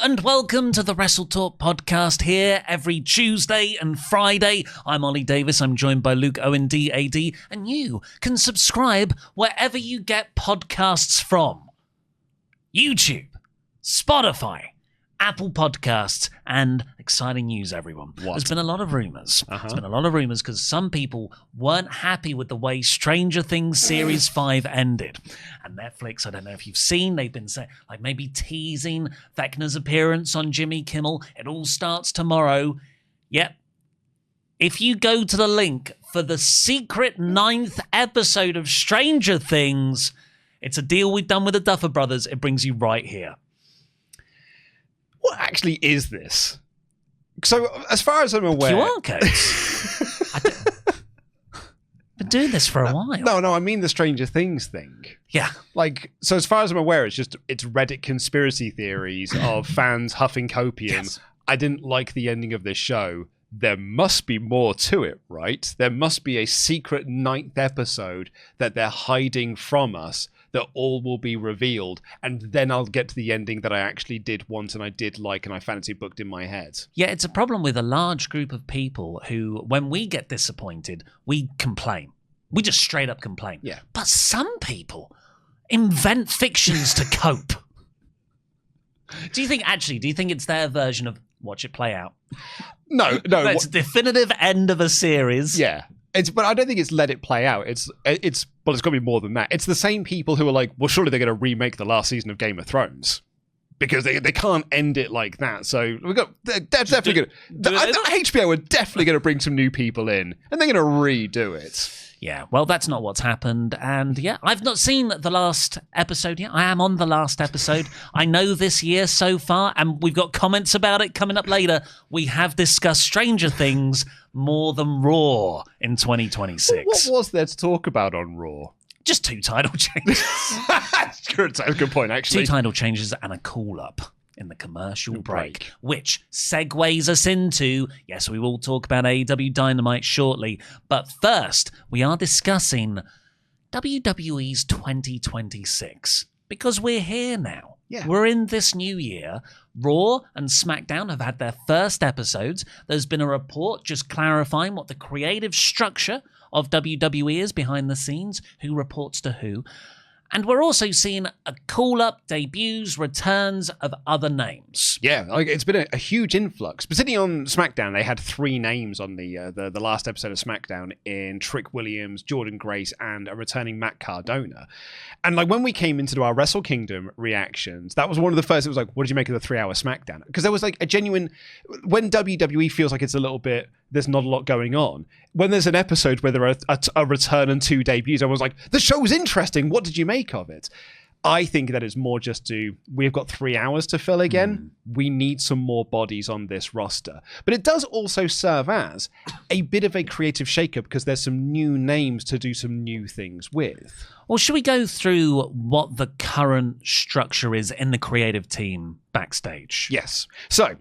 and welcome to the WrestleTalk podcast here every Tuesday and Friday. I'm Ollie Davis, I'm joined by Luke Owen DAD, and you can subscribe wherever you get podcasts from. YouTube, Spotify, Apple Podcasts, and exciting news, everyone. There's been a lot of rumours. There's been a lot of rumours because some people weren't happy with the way Stranger Things Series 5 ended. And Netflix, I don't know if you've seen, they've been saying, like maybe teasing Vecna's appearance on Jimmy Kimmel. It all starts tomorrow. Yep. If you go to the link for the secret 9th episode of Stranger Things, it's a deal we've done with the Duffer Brothers. It brings you right here. What actually is this? So, as far as I'm aware... QR codes. Been doing this for a while. No, I mean the Stranger Things thing. Yeah. Like, so as far as I'm aware, it's Reddit conspiracy theories of fans huffing copium. Yes. I didn't like the ending of this show. There must be more to it, right? There must be a secret 9th episode that they're hiding from us, that all will be revealed, and then I'll get to the ending that I actually did want and I did like and I fancy booked in my head. Yeah, it's a problem with a large group of people who, when we get disappointed, we complain. We just straight up complain. Yeah. But some people invent fictions to cope. Do you think it's their version of watch it play out? No. It's a definitive end of a series. Yeah. But I don't think it's let it play out. It's got to be more than that. It's the same people who are like, well, surely they're going to remake the last season of Game of Thrones because they can't end it like that. So they're definitely going to. HBO are definitely going to bring some new people in, and they're going to redo it. Yeah, well, that's not what's happened. And yeah, I've not seen the last episode yet. I am on the last episode. I know this year so far, and we've got comments about it coming up later. We have discussed Stranger Things more than Raw in 2026. What was there to talk about on Raw? Just 2 title changes. That's a good point, actually. 2 title changes and a call-up in the commercial break, which segues us into, yes, we will talk about AEW Dynamite shortly, but first, we are discussing WWE's 2026, because we're here now. Yeah. We're in this new year. Raw and SmackDown have had their first episodes. There's been a report just clarifying what the creative structure of WWE is behind the scenes, who reports to who. And we're also seeing a call-up, debuts, returns of other names. Yeah, like it's been a huge influx. Particularly on SmackDown, they had 3 names on the last episode of SmackDown in Trick Williams, Jordan Grace, and a returning Matt Cardona. And like when we came into our Wrestle Kingdom reactions, that was one of the first. It was like, what did you make of the 3-hour SmackDown? Because there was like a genuine, when WWE feels like it's a little bit, there's not a lot going on. When there's an episode where there are a return and 2 debuts, I was like, the show was interesting. What did you make of it? I think that is more just we've got 3 hours to fill again. We need some more bodies on this roster. But it does also serve as a bit of a creative shake-up because there's some new names to do some new things with. Well, should we go through what the current structure is in the creative team backstage? Yes. So,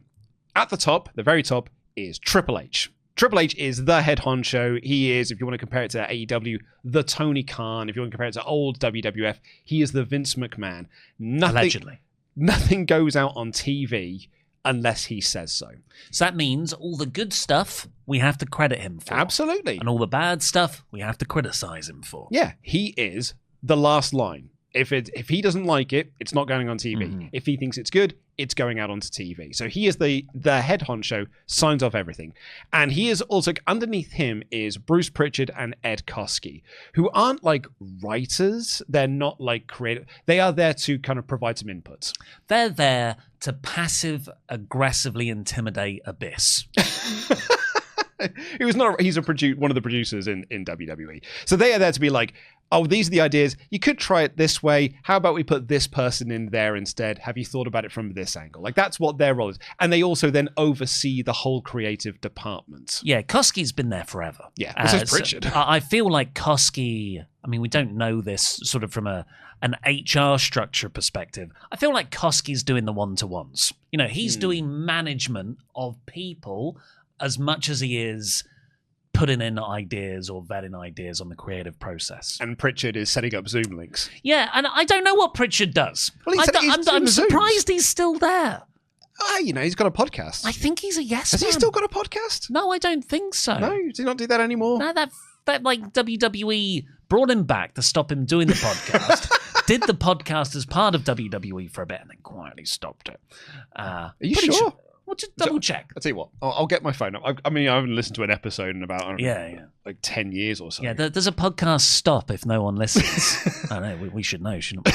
at the top, the very top, is Triple H. Triple H is the head honcho. He is, if you want to compare it to AEW, the Tony Khan. If you want to compare it to old WWF, he is the Vince McMahon. Allegedly. Nothing goes out on TV unless he says so. So that means all the good stuff we have to credit him for. Absolutely. And all the bad stuff we have to criticize him for. Yeah, he is the last line. If he doesn't like it, it's not going on TV. Mm-hmm. If he thinks it's good, it's going out onto TV. So he is the head honcho, signs off everything. And he is also, underneath him is Bruce Pritchard and Ed Koskey, who aren't like writers. They're not like creative. They are there to kind of provide some input. They're there to passive-aggressively intimidate Abyss. He's one of the producers in WWE. So they are there to be like, oh, these are the ideas. You could try it this way. How about we put this person in there instead? Have you thought about it from this angle? Like, that's what their role is. And they also then oversee the whole creative department. Yeah, Koskey's been there forever. Yeah, so is Pritchard. So I feel like Koskey, I mean, we don't know this sort of from an HR structure perspective. I feel like Koskey's doing the one-to-ones. You know, he's doing management of people as much as he is putting in ideas or vetting ideas on the creative process. And Pritchard is setting up Zoom links. Yeah, and I don't know what Pritchard does. Well, I'm surprised he's still there. He's got a podcast. I think he's a yes Has man. he still got a podcast? No, I don't think so. No, does he not do that anymore? No, that like WWE brought him back to stop him doing the podcast. Did the podcast as part of WWE for a bit and then quietly stopped it. Are you sure? Well, just double check. I'll tell you what. I'll get my phone up. I haven't listened to an episode in about like 10 years or so. Yeah, there's a podcast stop if no one listens. I know, we should know, shouldn't we?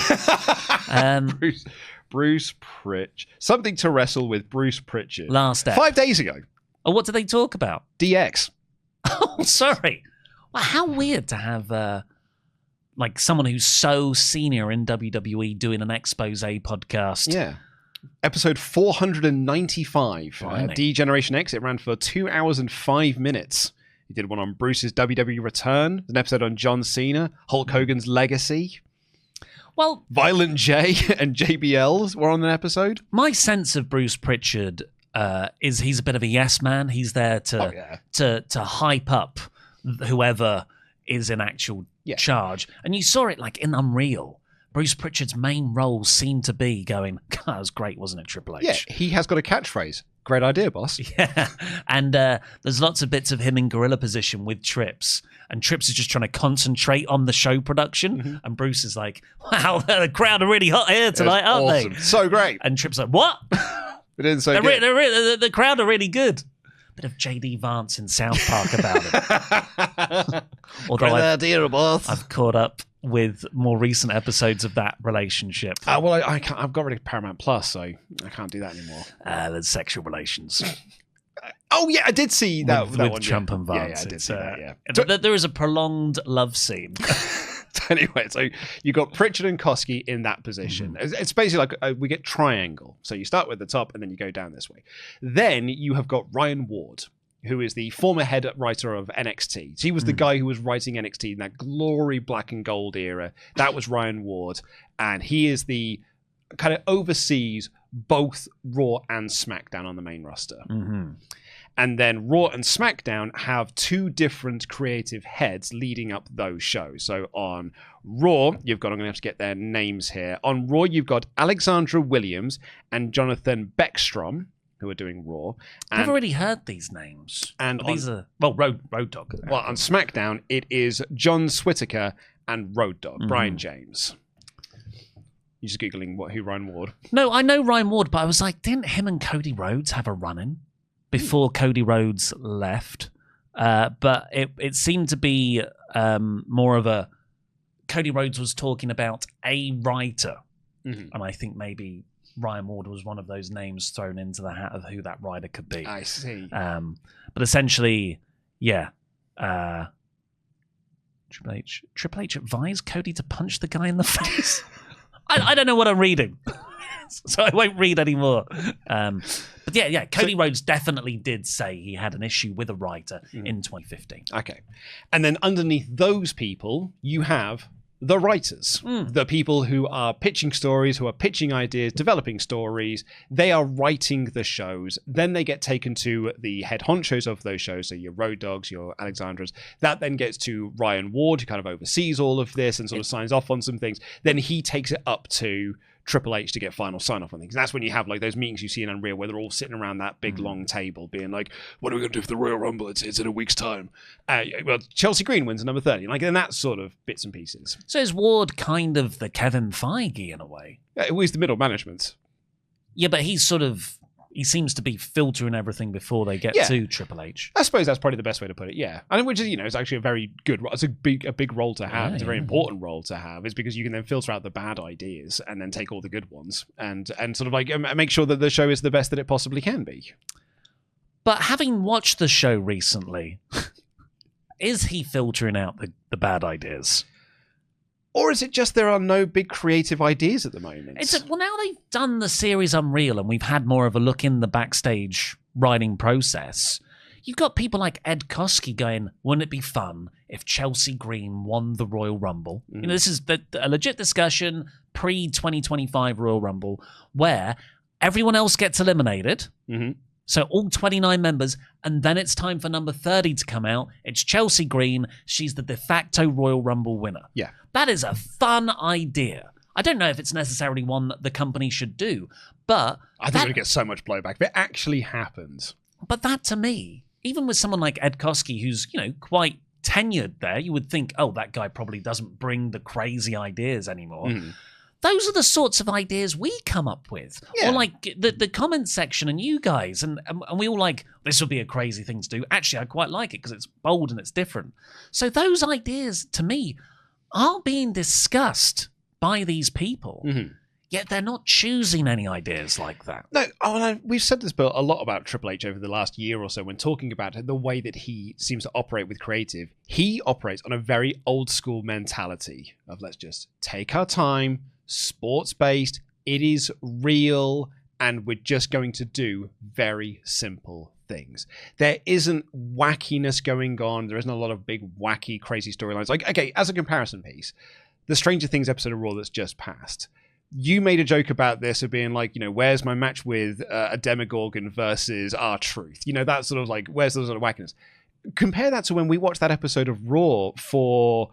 Bruce Pritchard. Something to wrestle with Bruce Pritchard. Last step. 5 days ago. Oh, what did they talk about? DX. Oh, sorry. Well, how weird to have like someone who's so senior in WWE doing an expose podcast. Yeah. Episode 495. D-Generation X. It ran for 2 hours and 5 minutes. He did one on Bruce's WWE return, an episode on John Cena, Hulk Hogan's legacy. Well, Violent J and JBLs were on an episode. My sense of Bruce Pritchard is he's a bit of a yes man. He's there to hype up whoever is in actual charge. And you saw it like in Unreal. Bruce Pritchard's main role seemed to be going, God, that was great, wasn't it, Triple H? Yeah, he has got a catchphrase. Great idea, boss. Yeah, and there's lots of bits of him in gorilla position with Trips, and Trips is just trying to concentrate on the show production, and Bruce is like, wow, the crowd are really hot here tonight, aren't awesome. they? So great. And Trips is like, what? It isn't so good. The crowd are really good. Bit of J.D. Vance in South Park about it. Although I've caught up with more recent episodes of that relationship. Well, I can't. I've got rid of Paramount Plus, so I can't do that anymore. There's sexual relations. Oh yeah, I did see that with one, Trump and Vance. Yeah, I did see that. Yeah. There is a prolonged love scene. Anyway, so you got Pritchard and Koski in that position. It's basically like we get triangle. So you start with the top and then you go down this way. Then you have got Ryan Ward, who is the former head writer of NXT. So he was the guy who was writing NXT in that glory black and gold era. That was Ryan Ward. And he is the kind of oversees both Raw and SmackDown on the main roster. Mm-hmm. And then Raw and SmackDown have two different creative heads leading up those shows. So on Raw, you've got, I'm going to have to get their names here. On Raw, you've got Alexandra Williams and Jonathan Beckstrom, who are doing Raw. I've already heard these names. And these are, well, Road Dogg. Well, on SmackDown, it is John Switaker and Road Dogg, Brian James. You're just Googling who Ryan Ward. No, I know Ryan Ward, but I was like, didn't him and Cody Rhodes have a run-in before Cody Rhodes left? But it seemed to be more of a... Cody Rhodes was talking about a writer. And I think maybe Ryan Ward was one of those names thrown into the hat of who that writer could be. I see. But essentially, yeah. Triple H advised Cody to punch the guy in the face. I don't know what I'm reading, so I won't read anymore. But yeah, Cody Rhodes definitely did say he had an issue with a writer in 2015. Okay. And then underneath those people, you have the writers, the people who are pitching stories, who are pitching ideas, developing stories. They are writing the shows. Then they get taken to the head honchos of those shows, so your Road Doggs, your Alexandras. That then gets to Ryan Ward, who kind of oversees all of this and sort of signs off on some things. Then he takes it up to Triple H to get final sign-off on things. And that's when you have like those meetings you see in Unreal where they're all sitting around that big long table being like, what are we going to do for the Royal Rumble? It's in a week's time. Well, Chelsea Green wins at number 30. Like, and that sort of bits and pieces. So is Ward kind of the Kevin Feige in a way? Yeah, he's the middle management. Yeah, but he seems to be filtering everything before they get to Triple H. I suppose that's probably the best way to put it, yeah. And which is, is actually a very good, it's a big role to have. It's a very important role to have, is because you can then filter out the bad ideas and then take all the good ones and sort of like make sure that the show is the best that it possibly can be. But having watched the show recently, is he filtering out the bad ideas? Or is it just there are no big creative ideas at the moment? Well, now they've done the series Unreal and we've had more of a look in the backstage writing process. You've got people like Ed Koski going, wouldn't it be fun if Chelsea Green won the Royal Rumble? This is a legit discussion pre-2025 Royal Rumble where everyone else gets eliminated. So all 29 members, and then it's time for number 30 to come out. It's Chelsea Green. She's the de facto Royal Rumble winner. Yeah. That is a fun idea. I don't know if it's necessarily one that the company should do, but I think it would get so much blowback if it actually happens. But that, to me, even with someone like Ed Koskey, who's, quite tenured there, you would think, oh, that guy probably doesn't bring the crazy ideas anymore. Those are the sorts of ideas we come up with. Yeah. Or like the comment section and you guys, and we all like, this would be a crazy thing to do. Actually, I quite like it because it's bold and it's different. So those ideas, to me, are being discussed by these people. Yet they're not choosing any ideas like that. No, we've said this a lot about Triple H over the last year or so when talking about the way that he seems to operate with creative. He operates on a very old school mentality of let's just take our time, sports-based, it is real, and we're just going to do very simple things. There isn't wackiness going on. There isn't a lot of big, wacky, crazy storylines. Like, okay, as a comparison piece, the Stranger Things episode of Raw that's just passed, you made a joke about this of being like, where's my match with a Demogorgon versus R-Truth? That sort of like, where's the sort of wackiness? Compare that to when we watched that episode of Raw for...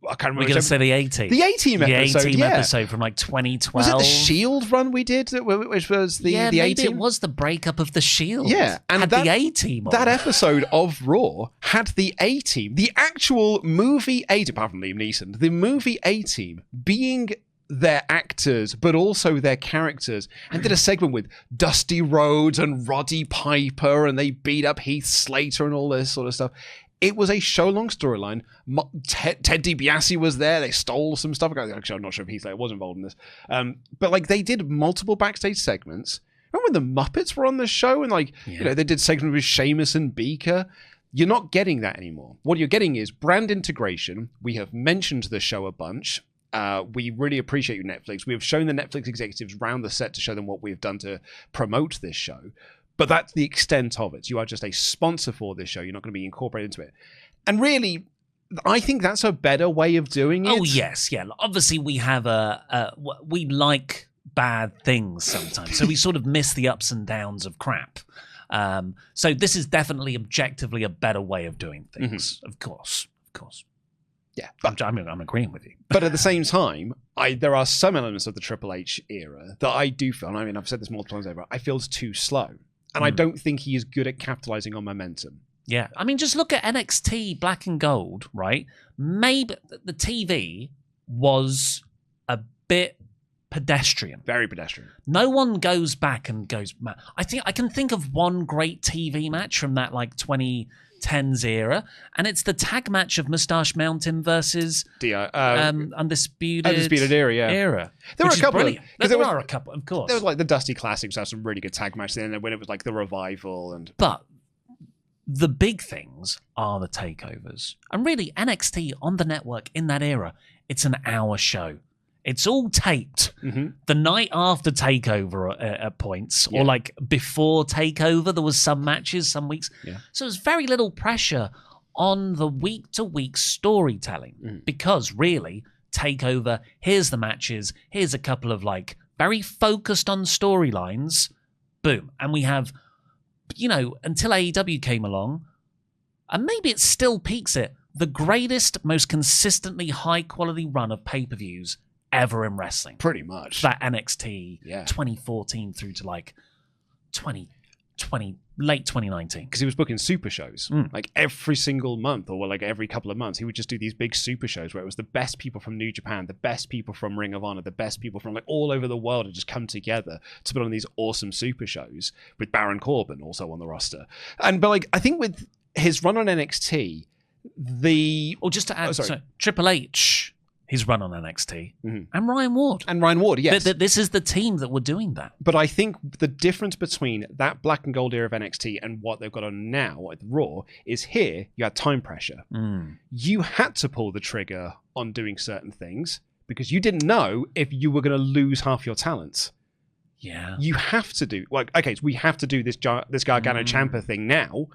I can't remember. We're going to say the A-Team. The A-Team episode, The A-Team episode from like 2012. Was it the Shield run we did, which was the A-Team? Maybe it was the breakup of the Shield. Yeah. And had the A-Team on. That episode of Raw had the A-Team, the actual movie A-Team, apart from Liam Neeson, the movie A-Team being their actors, but also their characters, and did a segment with Dusty Rhodes and Roddy Piper, and they beat up Heath Slater and all this sort of stuff. It was a show-long storyline. Ted DiBiase was there. They stole some stuff. Actually, I'm not sure if Heath Slater was involved in this. But like they did multiple backstage segments. Remember when the Muppets were on the show and they did segments with Sheamus and Beaker? You're not getting that anymore. What you're getting is brand integration. We have mentioned the show a bunch. We really appreciate you, Netflix. We have shown the Netflix executives round the set to show them what we've done to promote this show. But that's the extent of it. You are just a sponsor for this show. You're not going to be incorporated into it. And really, I think that's a better way of doing it. Oh, yes. Yeah. Obviously, we have we like bad things sometimes. So we sort of miss the ups and downs of crap. So this is definitely objectively a better way of doing things. Of course. Yeah, but I'm agreeing with you. But at the same time, there are some elements of the Triple H era that I do feel, and I mean, I've said this multiple times over, I feel is too slow. And I don't think he is good at capitalizing on momentum. Yeah. I mean, just look at NXT Black and Gold, right? Maybe the TV was a bit pedestrian. Very pedestrian. No one goes back and goes, I think I can think of one great TV match from that like 2010s era, and it's the tag match of Moustache Mountain versus Undisputed Era. There were a couple. There are a couple, of course. There was like the Dusty Classics, had some really good tag matches, and then when it was like the Revival But the big things are the takeovers, and really NXT on the network in that era, it's an hour show. It's all taped the night after TakeOver at points, or like before TakeOver, there was some matches, some weeks. Yeah. So there's very little pressure on the week-to-week storytelling because really, TakeOver, here's the matches, here's a couple of like very focused on storylines, boom. And we have, until AEW came along, and maybe it still peaks it, the greatest, most consistently high-quality run of pay-per-views ever in wrestling. Pretty much. That NXT 2014 through to like 2020, late 2019. Because he was booking super shows. Like every single month or like every couple of months, he would just do these big super shows where it was the best people from New Japan, the best people from Ring of Honor, the best people from like all over the world had just come together to put on these awesome super shows with Baron Corbin also on the roster. But like, I think with his run on NXT, just to add, Triple H, his run on NXT, and Ryan Ward. Yes. This is the team that were doing that. But I think the difference between that Black and Gold era of NXT and what they've got on now with Raw is here, you had time pressure. You had to pull the trigger on doing certain things because you didn't know if you were going to lose half your talents. Yeah. You have to do, so we have to do this Gargano Ciampa thing now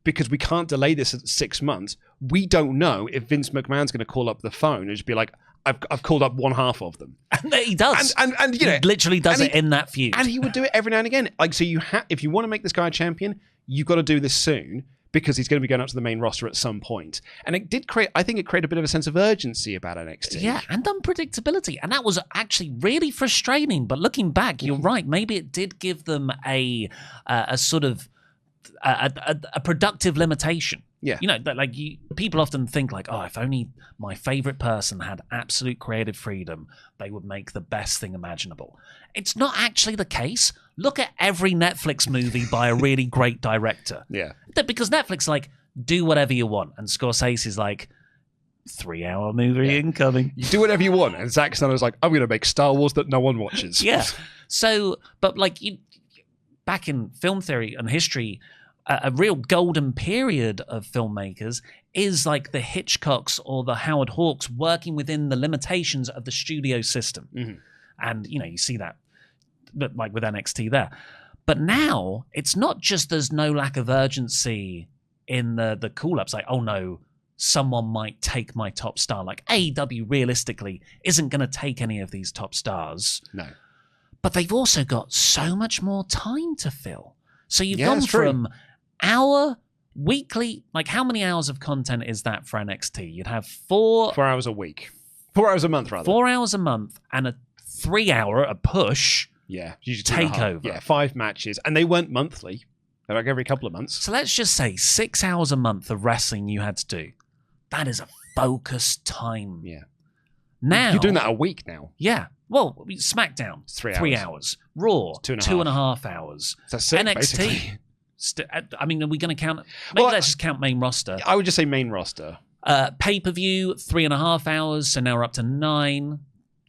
because we can't delay this at 6 months. We don't know if Vince McMahon's going to call up the phone and just be like, I've called up one half of them. And he does. And he literally does it in that feud. And he would do it every now and again. Like, so if you want to make this guy a champion, you've got to do this soon because he's going to be going up to the main roster at some point. And it did create, I think it created a bit of a sense of urgency about NXT. Yeah, and unpredictability. And that was actually really frustrating. But looking back, you're right. Maybe it did give them a sort of a productive limitation. Yeah. You know, that like people often think like, oh, if only my favorite person had absolute creative freedom, they would make the best thing imaginable. It's not actually the case. Look at every Netflix movie by a really great director. Yeah. Because Netflix like, do whatever you want. And Scorsese's like, 3-hour movie incoming. You do whatever you want. And Zack Snyder's like, I'm going to make Star Wars that no one watches. Yeah. So, but like back in film theory and history, a real golden period of filmmakers is like the Hitchcocks or the Howard Hawks working within the limitations of the studio system. Mm-hmm. And, you know, you see that but like with NXT there. But now it's not just there's no lack of urgency in the call-ups. Like, oh no, someone might take my top star. Like AEW realistically isn't going to take any of these top stars. No. But they've also got so much more time to fill. So you've gone that's true. from hour weekly, like how many hours of content is that for NXT? You'd have 4 hours a week. 4 hours a month, rather. 4 hours a month and a 3-hour, a push. Yeah. Usually takeover. Yeah, 5 matches. And they weren't monthly. They're like every couple of months. So let's just say 6 hours a month of wrestling you had to do. That is a focused time. Yeah. Now you're doing that a week now. Yeah. Well, SmackDown, it's 3 hours. Raw, 2.5 hours. That's 6, NXT. basically. I mean, are we going to count? Maybe let's just count main roster. I would just say main roster. Pay-per-view, 3.5 hours. So now we're up to 9.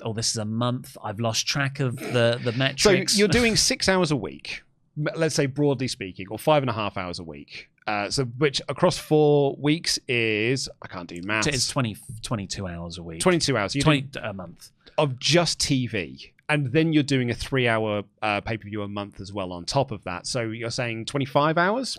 Oh, this is a month. I've lost track of the metrics. So you're doing 6 hours a week, let's say broadly speaking, or 5.5 hours a week. So which across 4 weeks is, I can't do maths. It's 22 hours a week. 22 hours. 20 a month. Of just TV. And then you're doing a 3-hour pay-per-view a month as well on top of that. So you're saying 25 hours?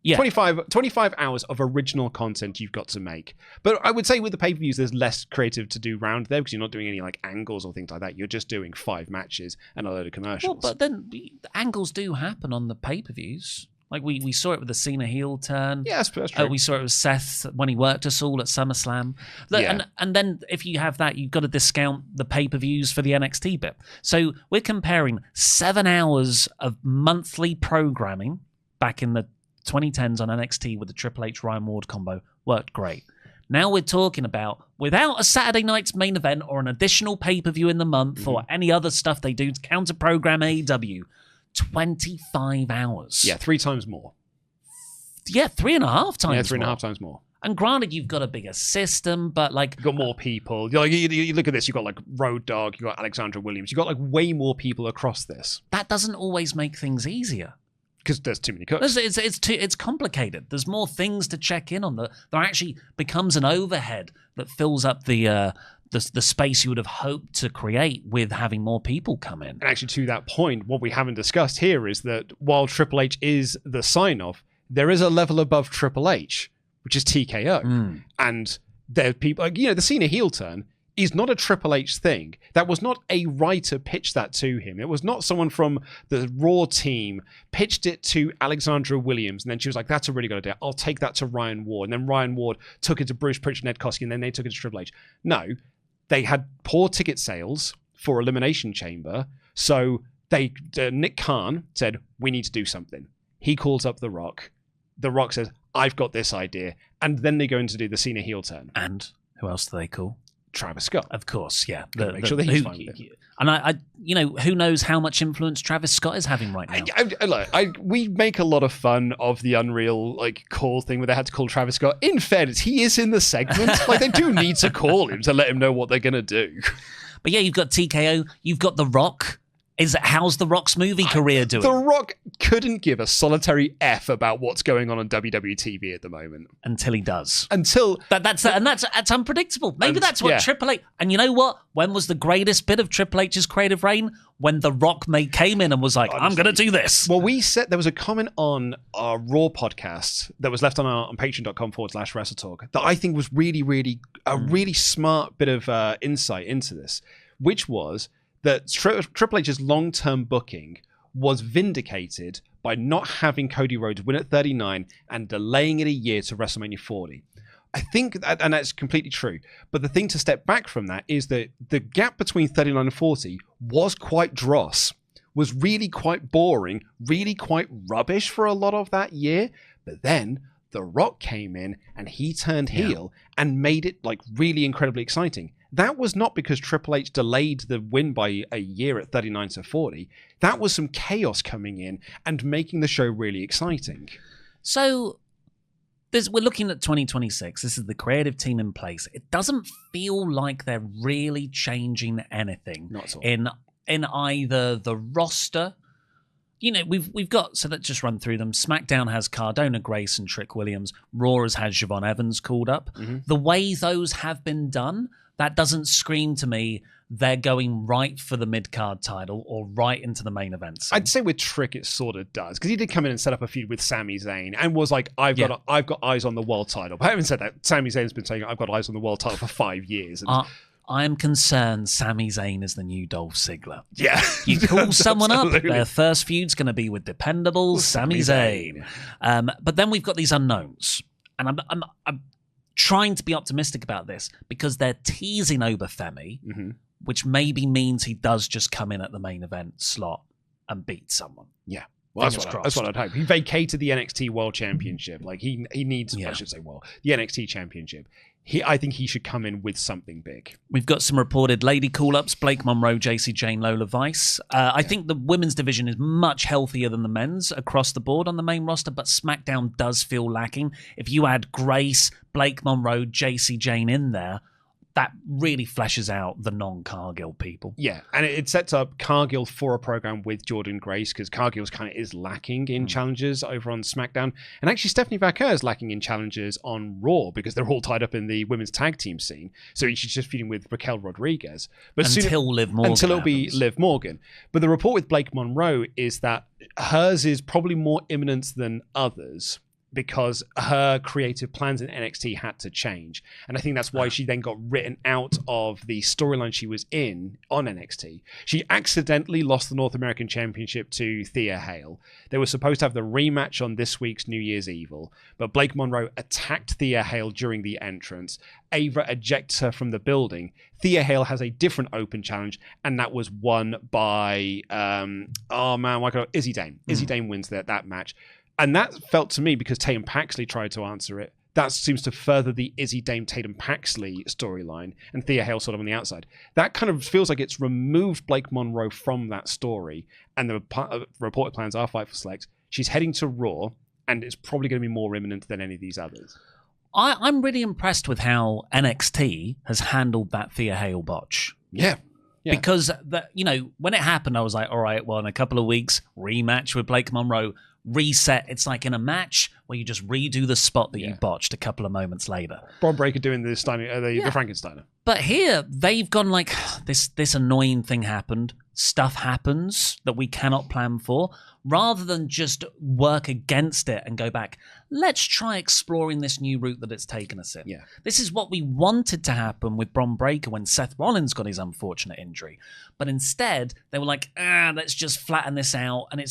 Yeah. 25 hours of original content you've got to make. But I would say with the pay-per-views, there's less creative to do round there because you're not doing any like angles or things like that. You're just doing 5 matches and a load of commercials. Well, but then the angles do happen on the pay-per-views. Like we saw it with the Cena heel turn. Yeah, that's true. We saw it with Seth when he worked us all at SummerSlam. And then if you have that, you've got to discount the pay-per-views for the NXT bit. So we're comparing 7 hours of monthly programming back in the 2010s on NXT with the Triple H Ryan Ward combo. Worked great. Now we're talking about, without a Saturday night's main event or an additional pay-per-view in the month or any other stuff they do to counter-program AEW, 25 hours. Yeah, 3 times more. Yeah, 3.5 times. Yeah, 3.5 times more. And granted, you've got a bigger system, but like you've got more people. You look at this. You've got like Road Dogg. You've got Alexandra Williams. You've got like way more people across this. That doesn't always make things easier because there's too many cooks. It's complicated. There's more things to check in on. There actually becomes an overhead that fills up the space you would have hoped to create with having more people come in. And actually, to that point, what we haven't discussed here is that while Triple H is the sign-off, there is a level above Triple H, which is TKO. And there are people, like, the Cena heel turn is not a Triple H thing. That was not a writer pitched that to him. It was not someone from the Raw team pitched it to Alexandra Williams, and then she was like, that's a really good idea. I'll take that to Ryan Ward. And then Ryan Ward took it to Bruce Pritchard and Ed Koskey, and then they took it to Triple H. No. They had poor ticket sales for Elimination Chamber, so Nick Khan said, we need to do something. He calls up The Rock. The Rock says, I've got this idea. And then they go in to do the Cena heel turn. And who else do they call? Travis Scott. Of course, yeah. Make sure that he's fine with it. And I who knows how much influence Travis Scott is having right now. We make a lot of fun of the Unreal call thing where they had to call Travis Scott. In fairness, he is in the segment. They do need to call him to let him know what they're going to do. But yeah, you've got TKO, you've got The Rock. How's The Rock's movie career doing? The Rock couldn't give a solitary F about what's going on WWE TV at the moment. Until he does. That's unpredictable. Maybe that's what Triple H... And you know what? When was the greatest bit of Triple H's creative reign? When The Rock came in and was like, honestly, I'm going to do this. Well, there was a comment on our Raw podcast that was left on patreon.com/WrestleTalk that I think was really, really, really smart bit of insight into this, which was that Triple H's long-term booking was vindicated by not having Cody Rhodes win at 39 and delaying it a year to WrestleMania 40. I think, and that's completely true, but the thing to step back from that is that the gap between 39 and 40 was quite dross, was really quite boring, really quite rubbish for a lot of that year, but then The Rock came in and he turned heel and made it like really incredibly exciting. That was not because Triple H delayed the win by a year at 39 to 40. That was some chaos coming in and making the show really exciting. So we're looking at 2026. This is the creative team in place. It doesn't feel like they're really changing anything. Not at all. In either the roster. You know, we've got, so let's just run through them. SmackDown has Cardona, Grace, and Trick Williams. Raw has had Siobhan Evans called up. Mm-hmm. The way those have been done, that doesn't scream to me they're going right for the mid-card title or right into the main event scene. I'd say with Trick it sort of does, because he did come in and set up a feud with Sami Zayn and was like, I've got eyes on the world title. But I haven't said that. Sami Zayn's been saying I've got eyes on the world title for 5 years. And I am concerned Sami Zayn is the new Dolph Ziggler. Yeah. You call someone up, their first feud's going to be with Dependable Sami Zayn. But then we've got these unknowns. And I'm trying to be optimistic about this because they're teasing Obafemi, which maybe means he does just come in at the main event slot and beat someone. Yeah. Well, that's what I'd hope. He vacated the NXT World Championship. Like he needs, I should say, the NXT Championship. I think he should come in with something big. We've got some reported lady call-ups: Blake Monroe, JC Jane, Lola Vice. I think the women's division is much healthier than the men's across the board on the main roster, but SmackDown does feel lacking. If you add Grace, Blake Monroe, JC Jane in there, that really fleshes out the non-Cargill people. Yeah, and it sets up Cargill for a program with Jordan Grace, because Cargill's kind of is lacking in challenges over on SmackDown. And actually, Stephanie Vaquer is lacking in challenges on Raw, because they're all tied up in the women's tag team scene. So she's just feuding with Raquel Rodriguez. But until Liv Morgan. Until it'll be Liv Morgan. But the report with Blake Monroe is that hers is probably more imminent than others, because her creative plans in NXT had to change. And I think that's why she then got written out of the storyline she was in on NXT. She accidentally lost the North American Championship to Thea Hale. They were supposed to have the rematch on this week's New Year's Evil, but Blake Monroe attacked Thea Hale during the entrance. Ava ejects her from the building. Thea Hale has a different open challenge, and that was won by, Izzy Dame. Izzy Dame wins that match. And that felt to me, because Tatum Paxley tried to answer it, that seems to further the Izzy Dame Tatum Paxley storyline, and Thea Hale sort of on the outside. That kind of feels like it's removed Blake Monroe from that story, and the reported plans are Fight for Select. She's heading to Raw, and it's probably going to be more imminent than any of these others. I'm really impressed with how NXT has handled that Thea Hale botch. Yeah. Because, when it happened, I was like, all right, well, in a couple of weeks, rematch with Blake Monroe. Reset. It's like in a match where you just redo the spot that you botched a couple of moments later. Braun Breaker doing the Frankensteiner. But here they've gone like, this annoying thing happened. Stuff happens that we cannot plan for. Rather than just work against it and go back, let's try exploring this new route that it's taken us in. Yeah. This is what we wanted to happen with Braun Breaker when Seth Rollins got his unfortunate injury. But instead they were like, let's just flatten this out. And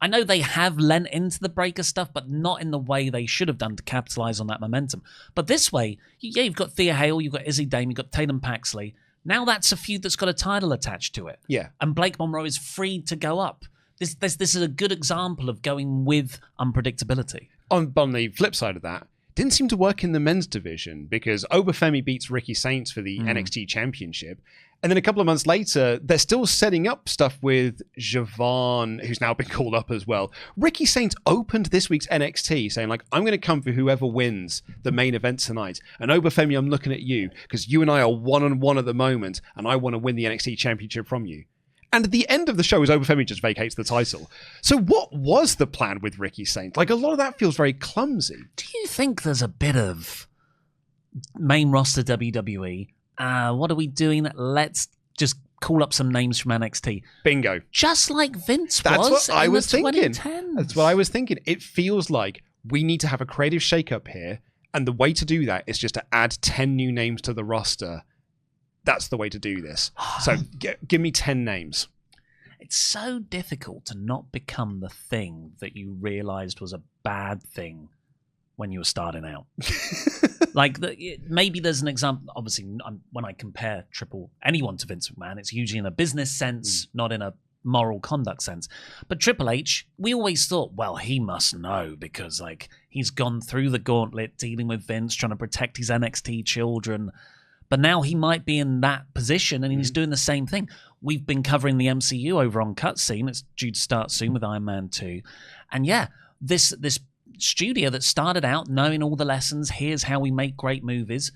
I know they have lent into the Breaker stuff, but not in the way they should have done to capitalize on that momentum. But this way, you've got Thea Hale, you've got Izzy Dame, you've got Tatum Paxley. Now that's a feud that's got a title attached to it. Yeah. And Blake Monroe is free to go up. This is a good example of going with unpredictability. On the flip side of that, didn't seem to work in the men's division, because Obafemi beats Ricky Saints for the NXT Championship. And then a couple of months later, they're still setting up stuff with Javon, who's now been called up as well. Ricky Saints opened this week's NXT saying, like, I'm going to come for whoever wins the main event tonight. And Obafemi, I'm looking at you, because you and I are one-on-one at the moment, and I want to win the NXT Championship from you. And at the end of the show is Obafemi just vacates the title. So what was the plan with Ricky Saints? Like, a lot of that feels very clumsy. Do you think there's a bit of main roster WWE? What are we doing? Let's just call up some names from NXT. Bingo. Just like Vince That's was what I in was the thinking. 2010s. That's what I was thinking. It feels like we need to have a creative shake-up here, and the way to do that is just to add 10 new names to the roster. That's the way to do this. So give me 10 names. it's so difficult to not become the thing that you realized was a bad thing when you were starting out. Like, maybe there's an example. Obviously, when I compare anyone to Vince McMahon, it's usually in a business sense, not in a moral conduct sense. But Triple H, we always thought, well, he must know because, like, he's gone through the gauntlet dealing with Vince, trying to protect his NXT children. But now he might be in that position and he's doing the same thing. We've been covering the MCU over on Cutscene. It's due to start soon with Iron Man 2. And yeah, this studio that started out knowing all the lessons, here's how we make great movies.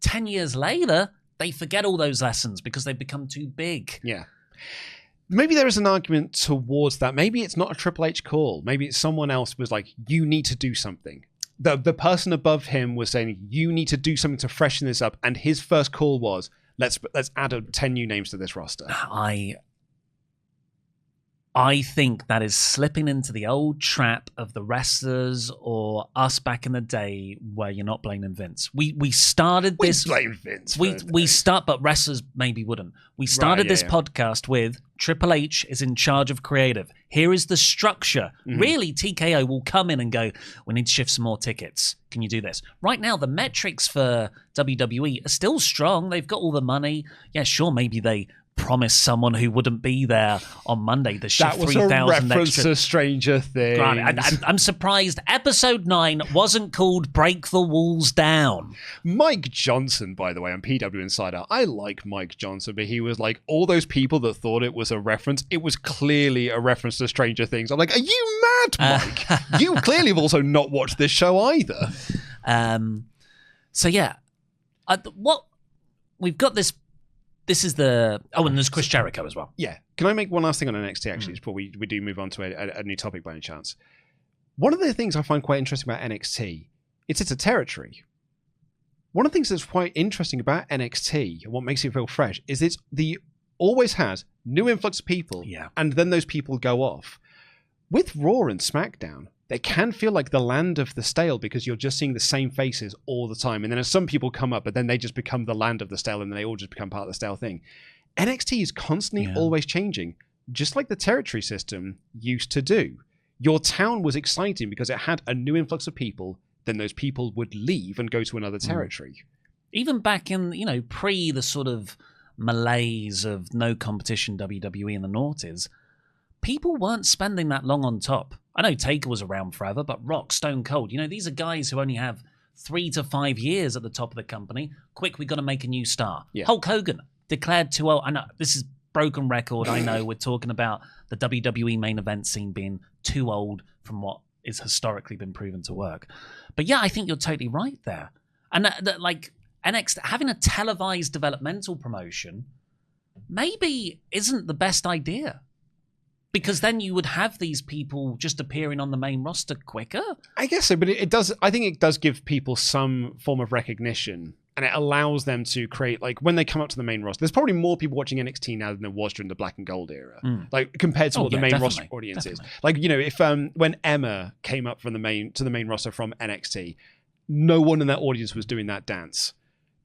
10 years later, they forget all those lessons because they've become too big. Yeah. Maybe there is an argument towards that. Maybe it's not a Triple H call. Maybe it's someone else was like, you need to do something. The person above him was saying, you need to do something to freshen this up. And his first call was, let's add 10 new names to this roster. I think that is slipping into the old trap of the wrestlers or us back in the day where you're not blaming Vince. We started this. We blame Vince. But wrestlers maybe wouldn't. We started this podcast with Triple H is in charge of creative. Here is the structure. Really, TKO will come in and go, we need to shift some more tickets. Can you do this? Right now, the metrics for WWE are still strong. They've got all the money. Yeah, sure, maybe they promised someone who wouldn't be there on Monday to shift 3,000 That was a reference extra. to Stranger Things. I'm surprised episode 9 wasn't called Break the Walls Down. Mike Johnson, by the way, on PW Insider. I like Mike Johnson, but he was like, all those people that thought it was a reference, it was clearly a reference to Stranger Things. I'm like, are you mad, Mike? You clearly have also not watched this show either. So yeah, we've got this. This is and there's Chris Jericho as well. Yeah. Can I make one last thing on NXT, actually, before we do move on to a new topic by any chance? One of the things I find quite interesting about NXT, it's a territory. One of the things that's quite interesting about NXT, and what makes it feel fresh, is always has new influx of people, and then those people go off. With Raw and SmackDown, they can feel like the land of the stale because you're just seeing the same faces all the time. And then as some people come up, but then they just become the land of the stale and they all just become part of the stale thing. NXT is constantly always changing, just like the territory system used to do. Your town was exciting because it had a new influx of people, then those people would leave and go to another territory. Even back in, pre the sort of malaise of no competition WWE in the noughties, people weren't spending that long on top. I know Taker was around forever, but Rock, Stone Cold, these are guys who only have 3 to 5 years at the top of the company. Quick, we got to make a new star. Yeah. Hulk Hogan declared too old. I know this is broken record. I know we're talking about the WWE main event scene being too old from what is historically been proven to work. But yeah, I think you're totally right there. And like NXT having a televised developmental promotion maybe isn't the best idea. Because then you would have these people just appearing on the main roster quicker. I guess so, but it does. I think it does give people some form of recognition, and it allows them to create, like, when they come up to the main roster. There's probably more people watching NXT now than there was during the Black and Gold era, like compared to what the main roster audience is. Like, if when Emma came up from the main roster from NXT, no one in that audience was doing that dance.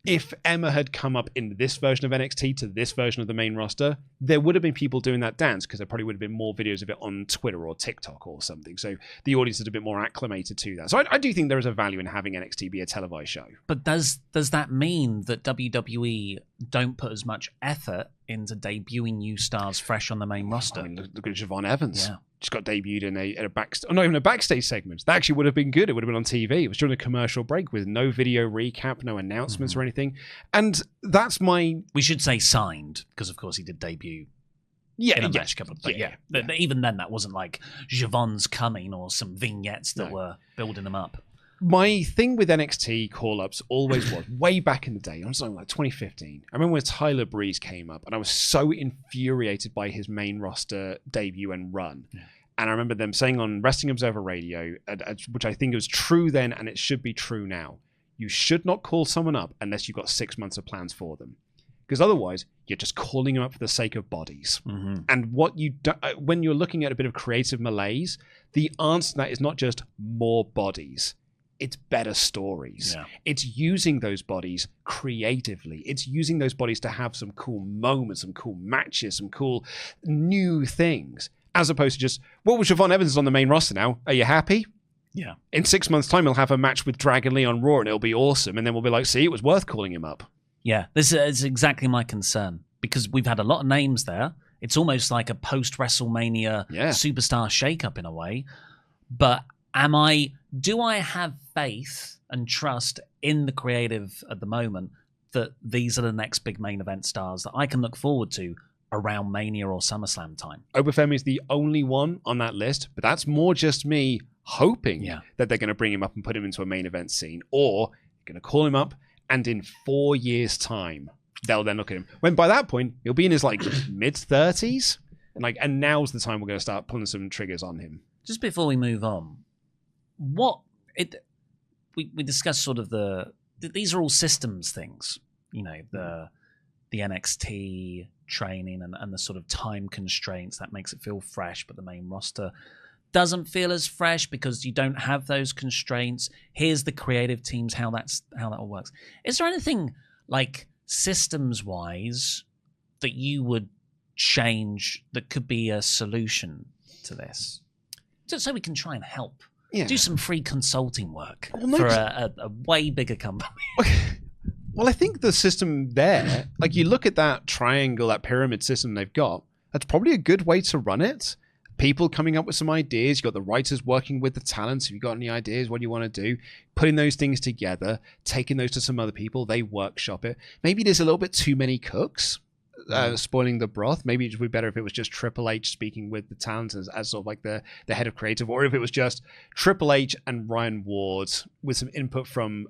If Emma had come up in this version of NXT to this version of the main roster, there would have been people doing that dance because there probably would have been more videos of it on Twitter or TikTok or something. So the audience is a bit more acclimated to that. So I do think there is a value in having NXT be a televised show. But does that mean that WWE don't put as much effort into debuting new stars fresh on the main roster? I mean, look at Siobhan Evans. Yeah. Just got debuted in not even a backstage segment. That actually would have been good. It would have been on TV. It was during a commercial break with no video recap, no announcements or anything. And that's my... We should say signed, because of course he did debut in a match couple. But even then that wasn't like Siobhan's coming or some vignettes that were building them up. My thing with NXT call-ups always was, way back in the day, I'm saying like 2015, I remember when Tyler Breeze came up and I was so infuriated by his main roster debut and run. Yeah. And I remember them saying on Wrestling Observer Radio, which I think was true then and it should be true now, you should not call someone up unless you've got 6 months of plans for them. Because otherwise, you're just calling them up for the sake of bodies. And what you do, when you're looking at a bit of creative malaise, the answer to that is not just more bodies. It's better stories. Yeah. It's using those bodies creatively. It's using those bodies to have some cool moments, some cool matches, some cool new things, as opposed to just, well, Siobhan Evans is on the main roster now. Are you happy? Yeah. In 6 months' time, he'll have a match with Dragon Lee on Raw, and it'll be awesome. And then we'll be like, see, it was worth calling him up. Yeah, this is exactly my concern, because we've had a lot of names there. It's almost like a post-WrestleMania superstar shake-up in a way. But do I have faith and trust in the creative at the moment that these are the next big main event stars that I can look forward to around Mania or SummerSlam time? Obafemi is the only one on that list, but that's more just me hoping that they're going to bring him up and put him into a main event scene, or going to call him up and in 4 years' time, they'll then look at him. When by that point, he'll be in his mid-30s, and now's the time we're going to start pulling some triggers on him. Just before we move on, we discussed sort of these are all systems things, the NXT training and the sort of time constraints that makes it feel fresh, but the main roster doesn't feel as fresh because you don't have those constraints. Here's the creative teams, how that all works. Is there anything systems wise that you would change that could be a solution to this, just so we can try and help? Do some free consulting work for a way bigger company. Well, I think the system there, you look at that triangle, that pyramid system they've got, that's probably a good way to run it. People coming up with some ideas. You've got the writers working with the talents. If you've got any ideas, what do you want to do? Putting those things together, taking those to some other people. They workshop it. Maybe there's a little bit too many cooks. Spoiling the broth. Maybe it would be better if it was just Triple H speaking with the talent as sort of the head of creative, or if it was just Triple H and Ryan Ward with some input from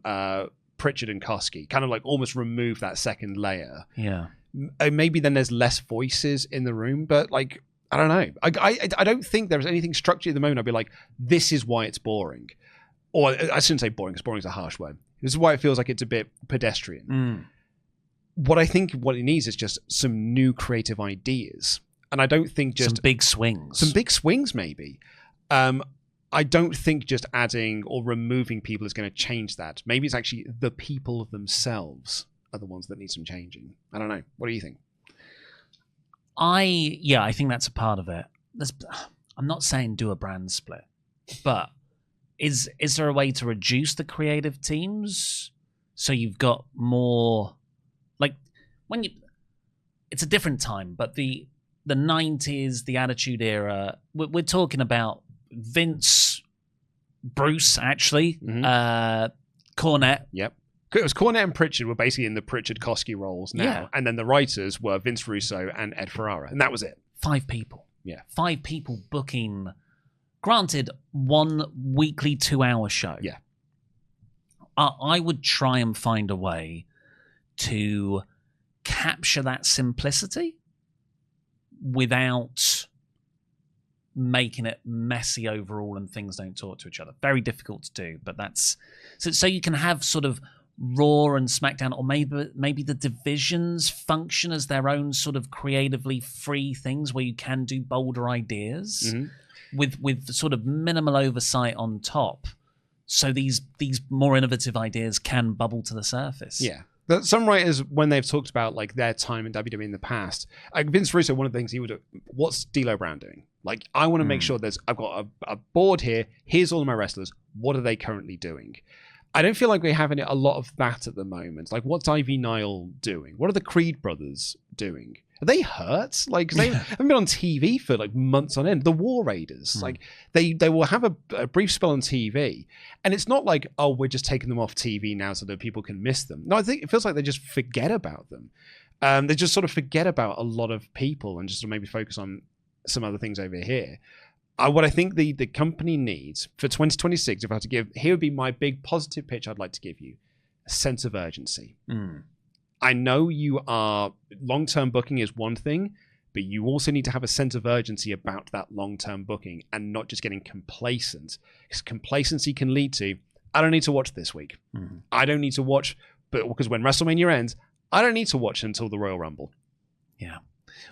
Pritchard and Koski, kind of almost remove that second layer. Yeah. Maybe then there's less voices in the room, but I don't know. I don't think there's anything structured at the moment. I'd be like, this is why it's boring. Or I shouldn't say boring, because boring is a harsh word. This is why it feels like it's a bit pedestrian. What I think what it needs is just some new creative ideas. And I don't think just... Some big swings. Some big swings, maybe. I don't think just adding or removing people is going to change that. Maybe it's actually the people themselves are the ones that need some changing. I don't know. What do you think? I think that's a part of it. I'm not saying do a brand split, but is there a way to reduce the creative teams so you've got more... it's a different time, but the 90s, the Attitude Era, we're talking about Vince, Bruce, actually, Cornette. Yep. It was Cornette and Pritchard were basically in the Pritchard-Koski roles now, and then the writers were Vince Russo and Ed Ferrara, and that was it. 5 people. Yeah. 5 people booking, granted, 1 weekly 2-hour show. Yeah. I would try and find a way to capture that simplicity without making it messy overall and things don't talk to each other. Very difficult to do, but that's so you can have sort of Raw and SmackDown, or maybe the divisions function as their own sort of creatively free things where you can do bolder ideas with sort of minimal oversight on top, so these more innovative ideas can bubble to the surface. Yeah. Some writers, when they've talked about their time in WWE in the past, Vince Russo, one of the things he would do, what's D'Lo Brown doing? I want to make sure I've got a board here. Here's all of my wrestlers. What are they currently doing? I don't feel like we're having a lot of that at the moment. What's Ivy Nile doing? What are the Creed brothers doing? Are they hurt? Because they haven't been on TV for months on end. The War Raiders, they will have a brief spell on TV, and it's not we're just taking them off TV now so that people can miss them. No, I think it feels like they just forget about them. They just sort of forget about a lot of people and just maybe focus on some other things over here. What I think the company needs for 2026, if I had to give, here would be my big positive pitch I'd like to give you: a sense of urgency. I know long-term booking is one thing, but you also need to have a sense of urgency about that long-term booking and not just getting complacent, because complacency can lead to, I don't need to watch this week. I don't need to watch, but because when WrestleMania ends, I don't need to watch until the Royal Rumble. Yeah.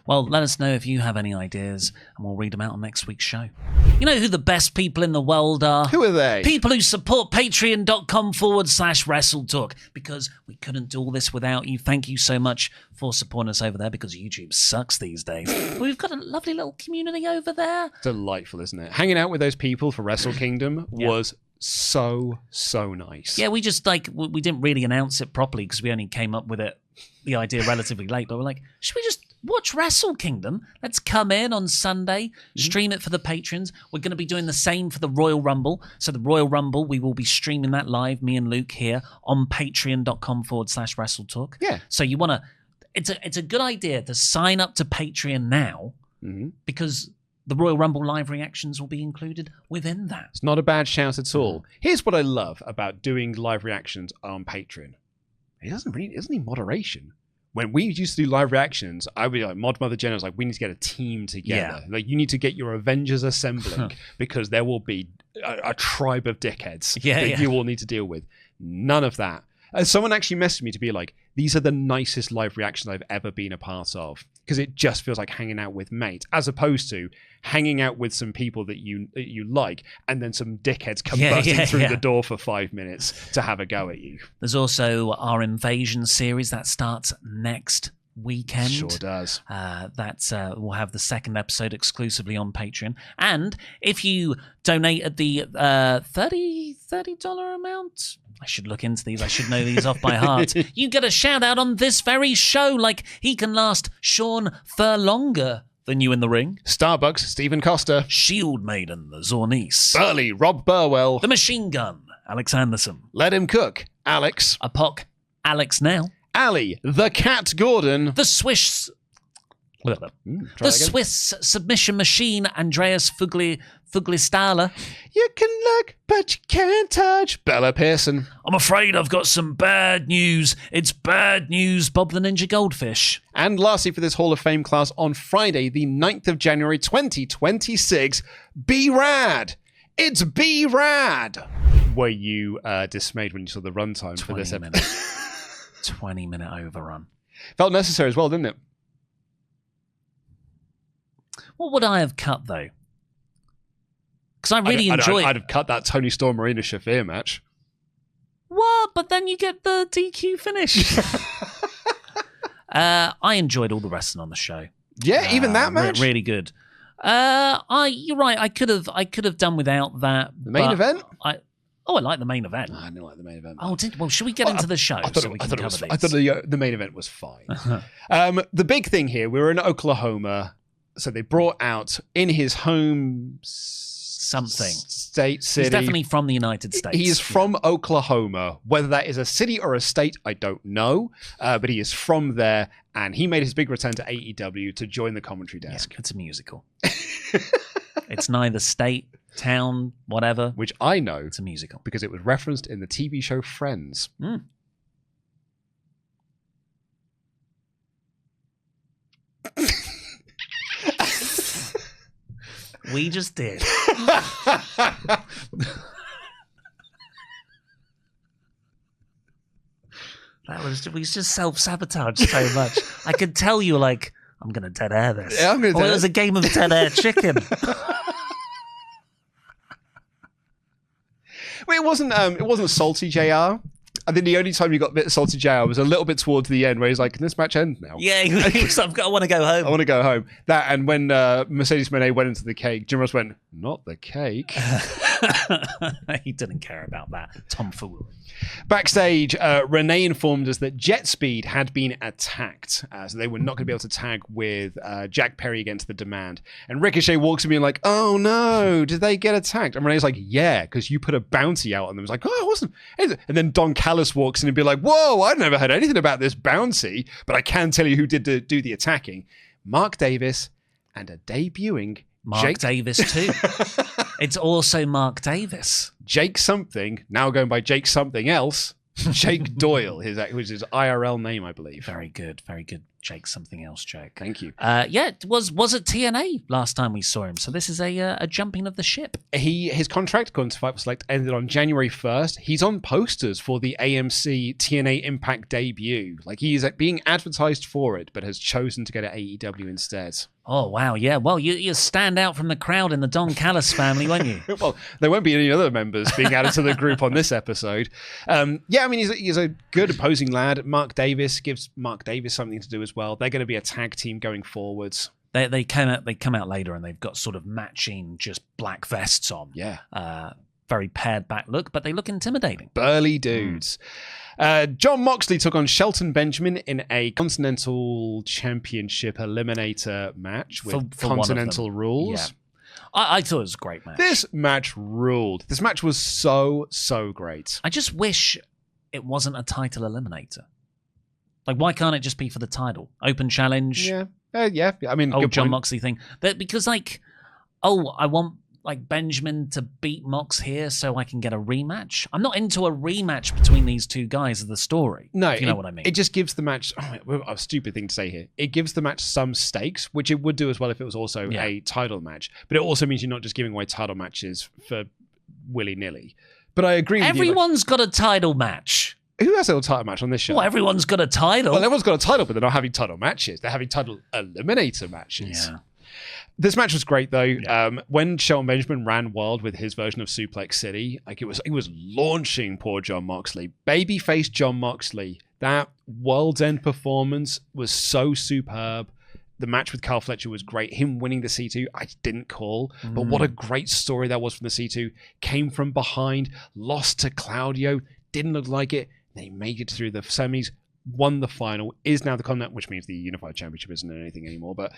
Well, let us know if you have any ideas, and we'll read them out on next week's show. You know who the best people in the world are? Who are they? People who support patreon.com/WrestleTalk, because we couldn't do all this without you. Thank you so much for supporting us over there, because YouTube sucks these days. We've got a lovely little community over there. Delightful, isn't it? Hanging out with those people for Wrestle Kingdom was so nice. Yeah, we just we didn't really announce it properly because we only came up with the idea relatively late, but we're like, should we just watch Wrestle Kingdom? Let's come in on Sunday, stream it for the patrons. We're going to be doing the same for the Royal Rumble. So the Royal Rumble, we will be streaming that live, me and Luke here on patreon.com/WrestleTalk. Yeah. So you want to, it's a good idea to sign up to Patreon now, because the Royal Rumble live reactions will be included within that. It's not a bad shout at all. Here's what I love about doing live reactions on Patreon. It doesn't need moderation. When we used to do live reactions, I would be like, Mod Mother Jen was like, we need to get a team together. Like, you need to get your Avengers assembling because there will be a tribe of dickheads that you all need to deal with. None of that. Someone actually messaged me to be like, these are the nicest live reactions I've ever been a part of, because it just feels like hanging out with mates, as opposed to hanging out with some people that you like, and then some dickheads come busting through the door for 5 minutes to have a go at you. There's also our Invasion series that starts next weekend. Sure does. We'll have the second episode exclusively on Patreon. And if you donate at the $30 amount, I should look into these. I should know these off by heart. You get a shout out on this very show, like he can last Sean for longer than you in the ring. Starbucks, Stephen Costa. Shield Maiden, the Zornice. Burley, Rob Burwell. The Machine Gun, Alex Anderson. Let Him Cook, Alex. Apoc, Alex Now. Ali, the Cat Gordon. The Swiss submission machine, Andreas Fuglistala. You can look, but you can't touch. Bella Pearson. I'm afraid I've got some bad news. It's bad news, Bob the Ninja Goldfish. And lastly, for this Hall of Fame class on Friday, the 9th of January, 2026, B-Rad. It's B-Rad. Were you dismayed when you saw the runtime for this episode? 20-minute overrun. Felt necessary as well, didn't it? What would I have cut, though? Because I really enjoy it. I'd have cut that Tony Storm Marina Shafir match. What? But then you get the DQ finish. I enjoyed all the wrestling on the show. Yeah, even that match? Really good. You're right. I could have done without that. The main event? I like the main event. No, I didn't like the main event. Well, should we get into the show? I thought the main event was fine. The big thing here, we were in Oklahoma, so they brought out in his home state city. He's definitely from the United States. He is from Oklahoma. Whether that is a city or a state, I don't know. But he is from there, and he made his big return to AEW to join the commentary desk. Yeah, it's a musical. It's neither state, town, whatever. Which I know. It's a musical. Because it was referenced in the TV show Friends. We just did. We just self-sabotaged so much. I could tell you, like, I'm going to dead air this. Yeah, I'm going to dead air. It was a game of dead air chicken. Well, it wasn't salty, JR. I think the only time you got a bit salty JR was a little bit towards the end where he's like, can this match end now? Yeah, I want to go home. I want to go home. That, and when Mercedes Moné went into the cake, Jim Ross went, not the cake. He didn't care about that. Tomfoolery. Backstage, Renee informed us that Jet Speed had been attacked, so they were not going to be able to tag with Jack Perry against the Demand. And Ricochet walks in being like, oh no, did they get attacked? And Renee's like, yeah, because you put a bounty out on them. It's like, oh, it wasn't. And then Don Callis walks in and be like, whoa, I've never heard anything about this bounty, but I can tell you who did do the attacking. Mark Davis and a debuting Mark Davis too. It's also Mark Davis. Jake something, now going by Jake something else. Jake Doyle, which is his IRL name, I believe. Very good, very good. Jake's something else, Jake. Thank you. It was at TNA last time we saw him, so this is a jumping of the ship. His contract, according to Fightful Select, ended on January 1st. He's on posters for the AMC TNA Impact debut. Like, he's being advertised for it, but has chosen to go to AEW instead. Oh, wow, yeah. Well, you stand out from the crowd in the Don Callis family, won't you? Well, there won't be any other members being added to the group on this episode. He's a good opposing lad. Mark Davis gives Mark Davis something to do as well. They're going to be a tag team going forwards. They come out later and they've got sort of matching just black vests on. Yeah. Very pared back look, but they look intimidating. Burly dudes. John Moxley took on Shelton Benjamin in a Continental Championship Eliminator match with for Continental rules. Yeah. I thought it was a great match. This match ruled. This match was so great. I just wish it wasn't a title eliminator. Like, why can't it just be for the title? Open challenge. Yeah. I mean, old good John point. Moxley thing. Because, like, I want Benjamin to beat Mox here so I can get a rematch. I'm not into a rematch between these two guys of the story. No, if you know what I mean. It just gives the match a stupid thing to say here. It gives the match some stakes, which it would do as well if it was also a title match. But it also means you're not just giving away title matches for willy-nilly. But I agree with you. Everyone's got a title match. Who has a title match on this show? Well, everyone's got a title. Well, everyone's got a title, but they're not having title matches. They're having title eliminator matches. Yeah. This match was great though. Yeah. When Shelton Benjamin ran wild with his version of Suplex City, like it was launching poor John Moxley. Babyface John Moxley. That World's End performance was so superb. The match with Carl Fletcher was great. Him winning the C2, I didn't call, but what a great story that was from the C2. Came from behind, lost to Claudio, didn't look like it. They made it through the semis, won the final, is now the Continental, which means the Unified Championship isn't anything anymore. But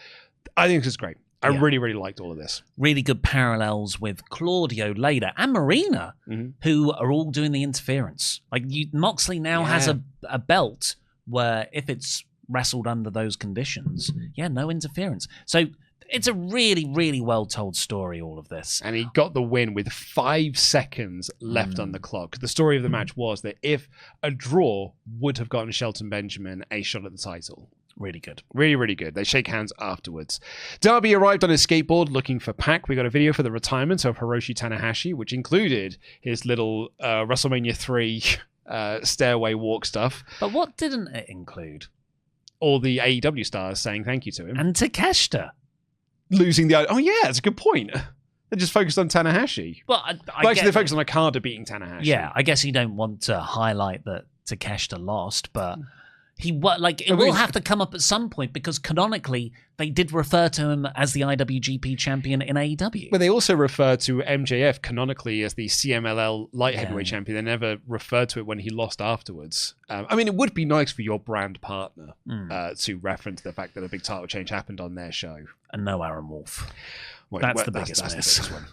I think this is great. I really liked all of this. Really good parallels with Claudio later and Marina, who are all doing the interference. Like Moxley now has a belt where if it's wrestled under those conditions, no interference. So it's a really, really well-told story, all of this. And he got the win with 5 seconds left on the clock. The story of the match was that if a draw would have gotten Shelton Benjamin a shot at the title. Really good. Really, really good. They shake hands afterwards. Darby arrived on his skateboard looking for Pac. We got a video for the retirement of Hiroshi Tanahashi, which included his little WrestleMania 3 stairway walk stuff. But what didn't it include? All the AEW stars saying thank you to him. And Takeshita. Losing the... Oh, yeah, that's a good point. They just focused on Tanahashi. Well, actually, they focused on Okada beating Tanahashi. Yeah, I guess you don't want to highlight that Takeshita lost, but... it will have to come up at some point because canonically they did refer to him as the IWGP champion in AEW. But they also refer to MJF canonically as the CMLL light heavyweight champion. They never referred to it when he lost afterwards. It would be nice for your brand partner to reference the fact that a big title change happened on their show. And no Aaron Wolf. That's the biggest miss. One.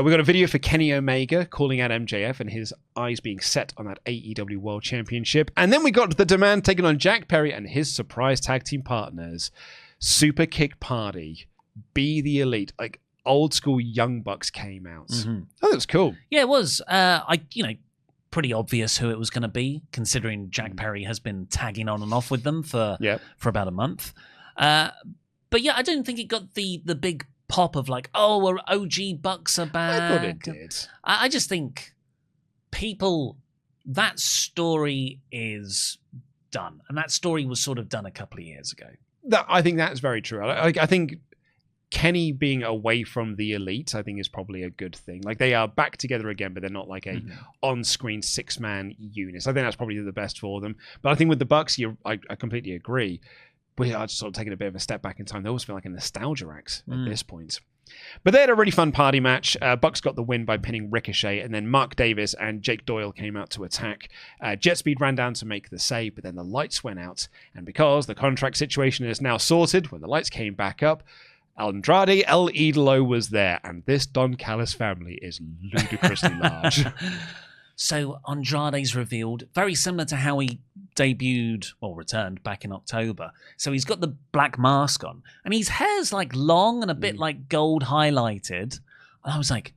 We got a video for Kenny Omega calling out MJF and his eyes being set on that AEW World Championship. And then we got the Demand taking on Jack Perry and his surprise tag team partners. Super Kick Party. Be the Elite. Like old school Young Bucks came out. Oh, that was cool. Yeah, it was. Pretty obvious who it was going to be, considering Jack Perry has been tagging on and off with them for about a month. But yeah, I don't think it got the big pop of like, our OG Bucks are back. I thought it did. I just think that story is done. And that story was sort of done a couple of years ago. I think that's very true. I think Kenny being away from the Elite, I think is probably a good thing. Like they are back together again, but they're not like a on-screen 6-man unit. So I think that's probably the best for them. But I think with the Bucks, I completely agree. We are just sort of taking a bit of a step back in time. They always feel like a nostalgia act at this point. But they had a really fun party match. Bucks got the win by pinning Ricochet, and then Mark Davis and Jake Doyle came out to attack. Jet Speed ran down to make the save, but then the lights went out. And because the contract situation is now sorted, when the lights came back up, Andrade El Idolo was there, and this Don Callis family is ludicrously large. So Andrade's revealed, very similar to how he returned back in October. So he's got the black mask on, and his hair's like long and a bit like gold highlighted. And I was like,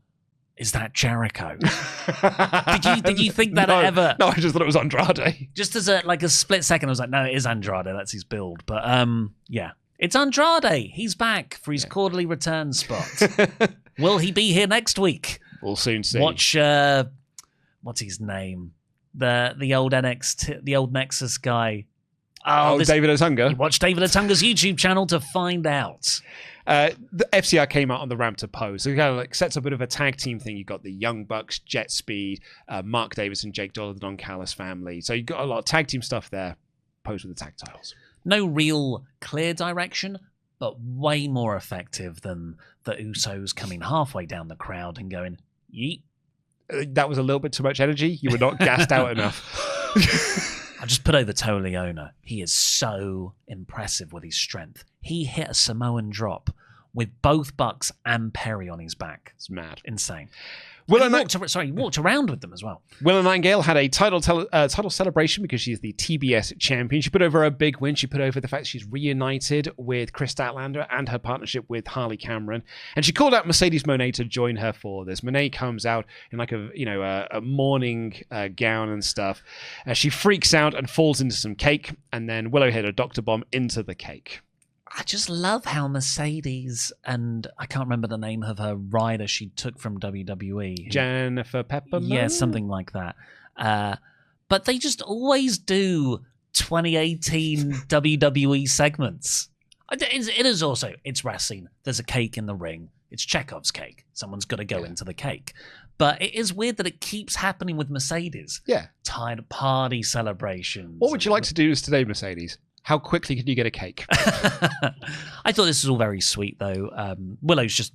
is that Jericho? Did you think that no, ever? No, I just thought it was Andrade. Just as a split second, I was like, no, it is Andrade. That's his build. But yeah, it's Andrade. He's back for his quarterly return spot. Will he be here next week? We'll soon see. Watch what's his name? The old NXT, the old Nexus guy. David Otunga. Watch David Otunga's YouTube channel to find out. The FCR came out on the ramp to pose. So it kind of like sets up a bit of a tag team thing. You've got the Young Bucks, Jet Speed, Mark Davis and Jake Dollar, the Don Callis family. So you've got a lot of tag team stuff there. Pose with the tag titles. No real clear direction, but way more effective than the Usos coming halfway down the crowd and going, yeet. That was a little bit too much energy. You were not gassed out enough. I just put over Toleona. He is so impressive with his strength. He hit a Samoan drop with both Bucks and Perry on his back. It's mad. Insane. He Will walked around with them as well. Willow Nightingale had a title celebration because she's the TBS champion. She put over a big win. She put over the fact she's reunited with Chris Statlander and her partnership with Harley Cameron. And she called out Mercedes Moné to join her for this. Moné comes out in like a morning gown and stuff. She freaks out and falls into some cake. And then Willow hit a Dr. Bomb into the cake. I just love how Mercedes and I can't remember the name of her rider she took from WWE. Jennifer Peppermint? Yeah, something like that. But they just always do 2018 WWE segments. It is also, it's wrestling. There's a cake in the ring. It's Chekhov's cake. Someone's got to go into the cake. But it is weird that it keeps happening with Mercedes. Yeah. Tired party celebrations. What would you like to do today, Mercedes? How quickly can you get a cake? I thought this was all very sweet, though. Willow's just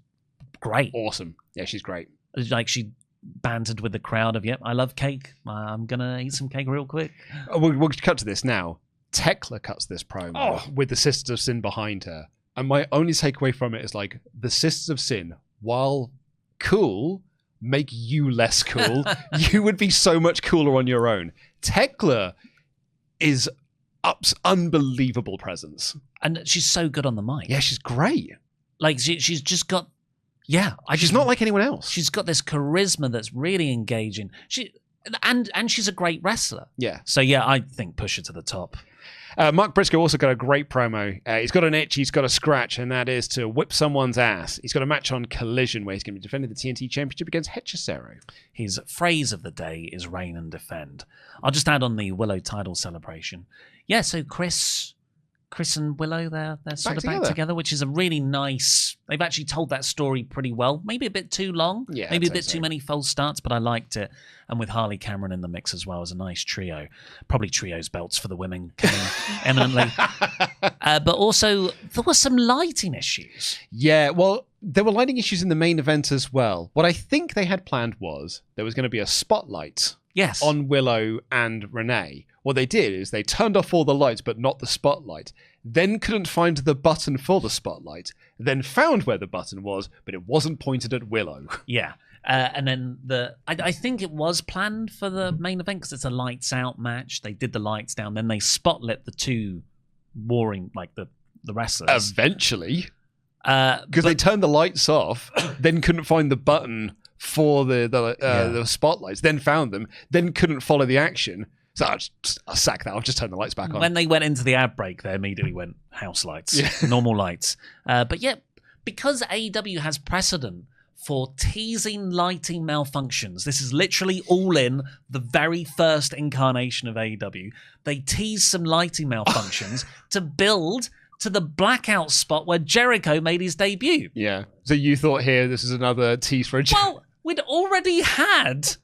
great. Awesome. Yeah, she's great. Like, she bantered with the crowd of, yep, I love cake. I'm going to eat some cake real quick. We'll cut to this now. Tekla cuts this promo with the Sisters of Sin behind her. And my only takeaway from it is, like, the Sisters of Sin, while cool, make you less cool. You would be so much cooler on your own. Tekla is unbelievable presence, and she's so good on the mic. Yeah, she's great. Like she's just got, she's not like anyone else. She's got this charisma that's really engaging. And she's a great wrestler. Yeah. So yeah, I think push her to the top. Mark Briscoe also got a great promo. He's got an itch, he's got a scratch, and that is to whip someone's ass. He's got a match on Collision where he's going to be defending the TNT Championship against Hechicero. His phrase of the day is reign and defend. I'll just add on the Willow title celebration. Yeah, so Chris and Willow, they're sort of back together, which is a really nice... They've actually told that story pretty well. Maybe a bit too long. Yeah, maybe a bit too many false starts, but I liked it. And with Harley Cameron in the mix as well as a nice trio. Probably trios belts for the women coming eminently. But also, there were some lighting issues. Yeah, well, there were lighting issues in the main event as well. What I think they had planned was there was going to be a spotlight on Willow and Renee. What they did is they turned off all the lights, but not the spotlight. Then couldn't find the button for the spotlight. Then found where the button was, but it wasn't pointed at Willow. Yeah. And then I think it was planned for the main event because it's a lights out match. They did the lights down. Then they spotlit the two warring, like the wrestlers. Eventually. Because they turned the lights off, then couldn't find the button for the spotlights, then found them, then couldn't follow the action. So I'll sack that. I'll just turn the lights back on. When they went into the ad break, they immediately went house lights, normal lights. But yeah, because AEW has precedent for teasing lighting malfunctions, this is literally all in the very first incarnation of AEW. They tease some lighting malfunctions to build to the blackout spot where Jericho made his debut. Yeah. So you thought here this is another tease for a... Well, we'd already had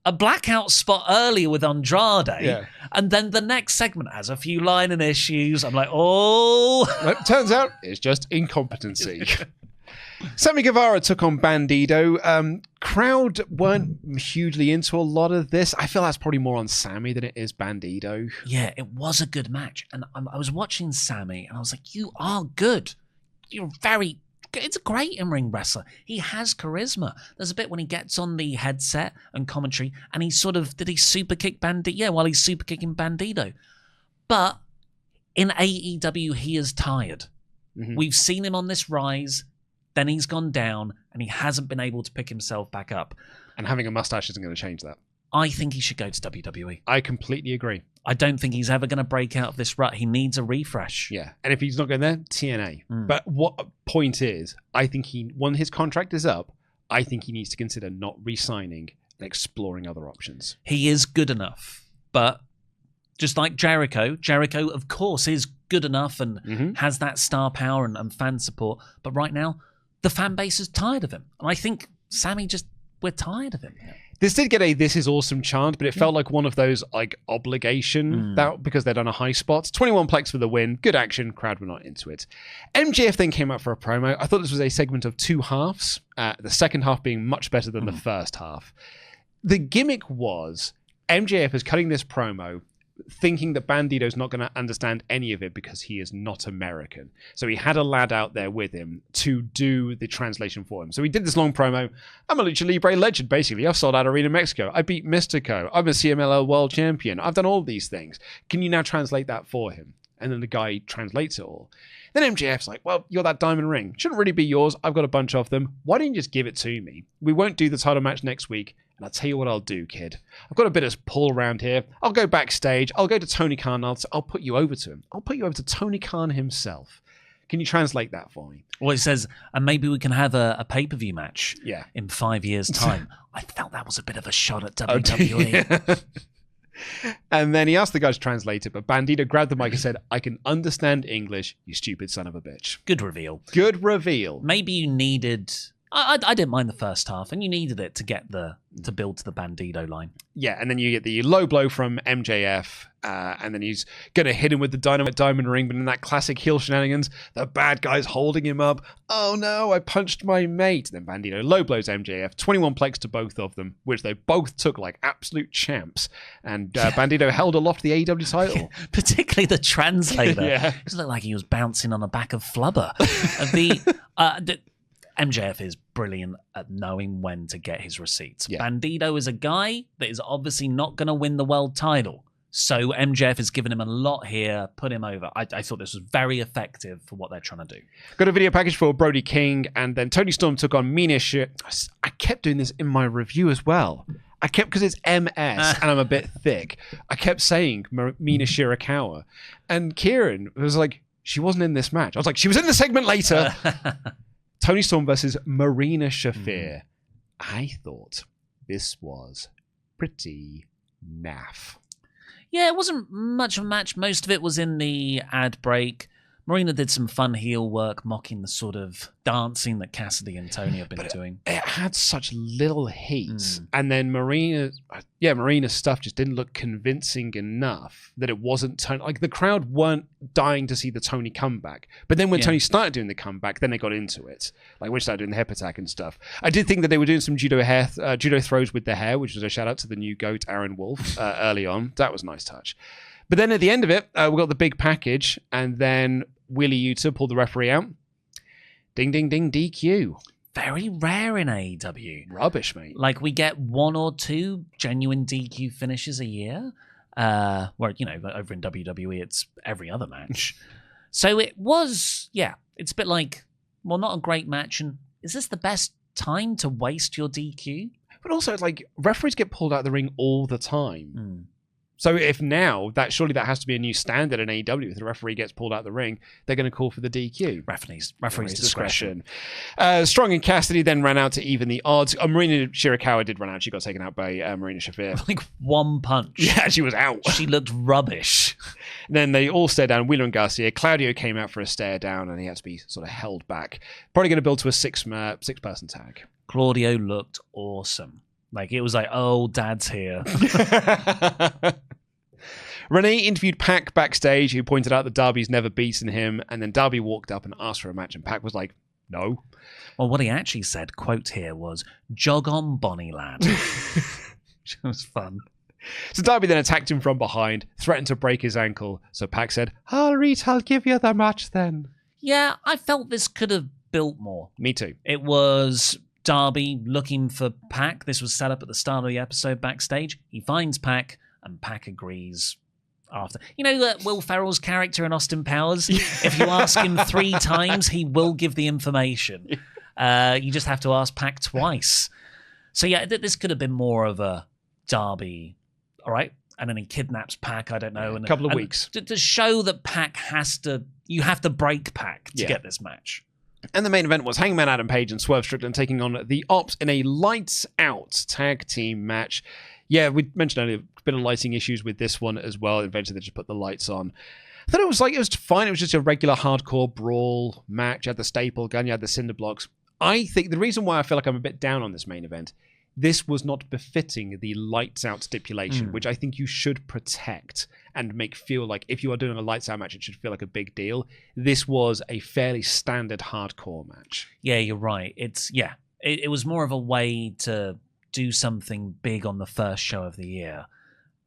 a blackout spot earlier with Andrade, and then the next segment has a few lining issues. I'm like, It turns out it's just incompetency. Sammy Guevara took on Bandido. Crowd weren't hugely into a lot of this. I feel that's probably more on Sammy than it is Bandido. Yeah, it was a good match. And I was watching Sammy, and I was like, you are good. You're very... It's a great in-ring wrestler. He has charisma. There's a bit when he gets on the headset and commentary, and he sort of... Did he super kick Bandido? Yeah, while he's super kicking Bandido. But in AEW, he is tired. Mm-hmm. We've seen him on this rise... Then he's gone down, and he hasn't been able to pick himself back up. And having a mustache isn't going to change that. I think he should go to WWE. I completely agree. I don't think he's ever going to break out of this rut. He needs a refresh. Yeah, and if he's not going there, TNA. But what point is, I think when his contract is up, I think he needs to consider not re-signing and exploring other options. He is good enough, but just like Jericho, of course, is good enough and has that star power and fan support. But right now, the fan base is tired of him. And I think, Sammy, we're tired of him. This did get a "this is awesome" chant, but it felt like one of those obligation that because they'd done a high spot. 21 plex for the win, good action, crowd were not into it. MJF then came out for a promo. I thought this was a segment of two halves, the second half being much better than the first half. The gimmick was MJF is cutting this promo thinking that Bandito's not going to understand any of it because he is not American. So he had a lad out there with him to do the translation for him. So he did this long promo. I'm a Lucha Libre legend, basically. I've sold out Arena Mexico. I beat Mystico. I'm a CMLL world champion. I've done all these things. Can you now translate that for him? And then the guy translates it all. Then MJF's like, well, you're that diamond ring. Shouldn't really be yours. I've got a bunch of them. Why don't you just give it to me? We won't do the title match next week. And I'll tell you what I'll do, kid. I've got a bit of pull around here. I'll go backstage. I'll go to Tony Khan. I'll put you over to him. I'll put you over to Tony Khan himself. Can you translate that for me? Well, it says, and maybe we can have a pay-per-view match in 5 years' time. I felt that was a bit of a shot at WWE. And then he asked the guy to translate it, but Bandito grabbed the mic and said, I can understand English, you stupid son of a bitch. Good reveal. Good reveal. Maybe you needed... I didn't mind the first half, and you needed it to get to build to the Bandito line. Yeah, and then you get the low blow from MJF, and then he's going to hit him with the Dynamite Diamond Ring, but in that classic heel shenanigans, the bad guy's holding him up. Oh no, I punched my mate. Then Bandito low blows MJF, 21 plex to both of them, which they both took like absolute champs. And Bandito held aloft the AEW title. Particularly the translator. Yeah. It looked like he was bouncing on the back of Flubber. MJF is brilliant at knowing when to get his receipts. Yeah. Bandito is a guy that is obviously not going to win the world title. So MJF has given him a lot here, put him over. I thought this was very effective for what they're trying to do. Got a video package for Brody King, and then Tony Storm took on Mina I kept doing this in my review as well. Because it's MS and I'm a bit thick, I kept saying Mina Shirakawa. And Kieran was like, she wasn't in this match. I was like, she was in the segment later. Tony Storm versus Marina Shafir. I thought this was pretty naff. Yeah, it wasn't much of a match. Most of it was in the ad break. Marina did some fun heel work, mocking the sort of dancing that Cassidy and Tony have been doing. It had such little heat. And then Marina's stuff just didn't look convincing enough that it wasn't Tony. Like, the crowd weren't dying to see the Tony comeback. But then when Tony started doing the comeback, then they got into it. Like, when she started doing the hip attack and stuff. I did think that they were doing some judo throws with their hair, which was a shout out to the new GOAT, Aaron Wolf, early on. That was a nice touch. But then at the end of it, we got the big package, and then Wheeler Yuta pulled the referee out. Ding, ding, ding, DQ. Very rare in AEW. Rubbish, mate. Like, we get one or two genuine DQ finishes a year. Where, over in WWE, it's every other match. So it was, it's a bit like, well, not a great match. And is this the best time to waste your DQ? But also, it's like, referees get pulled out of the ring all the time. So if now, surely that has to be a new standard in AEW. If the referee gets pulled out of the ring, they're going to call for the DQ. Referee's discretion. Strong and Cassidy then ran out to even the odds. Marina Shirakawa did run out. She got taken out by Marina Shafir. Like one punch. Yeah, she was out. She looked rubbish. Then they all stared down. Wheeler and Garcia. Claudio came out for a stare down, and he had to be sort of held back. Probably going to build to a six-person tag. Claudio looked awesome. Like, it was like, oh, Dad's here. Renee interviewed Pac backstage, who pointed out that Darby's never beaten him, and then Darby walked up and asked for a match, and Pac was like, no. Well, what he actually said, quote here, was, jog on, Bonnie lad. Which was fun. So Darby then attacked him from behind, threatened to break his ankle, so Pac said, I'll give you the match then. Yeah, I felt this could have built more. Me too. It was Darby looking for Pac. This was set up at the start of the episode backstage. He finds Pac, and Pac agrees after. You know Will Ferrell's character in Austin Powers? If you ask him 3 times, he will give the information. You just have to ask Pac twice. So yeah, this could have been more of a derby, all right? And then he kidnaps Pac, I don't know. A couple of weeks. To show that Pac you have to break Pac to get this match. And the main event was Hangman Adam Page and Swerve Strickland taking on the Ops in a lights-out tag team match. Yeah, we mentioned earlier, a bit of lighting issues with this one as well. Eventually, they just put the lights on. I thought it was fine. It was just a regular hardcore brawl match. You had the staple gun, you had the cinder blocks. I think the reason why I feel like I'm a bit down on this main event, this was not befitting the lights out stipulation, which I think you should protect and make feel like if you are doing a lights out match, it should feel like a big deal. This was a fairly standard hardcore match. Yeah, you're right. It was more of a way to do something big on the first show of the year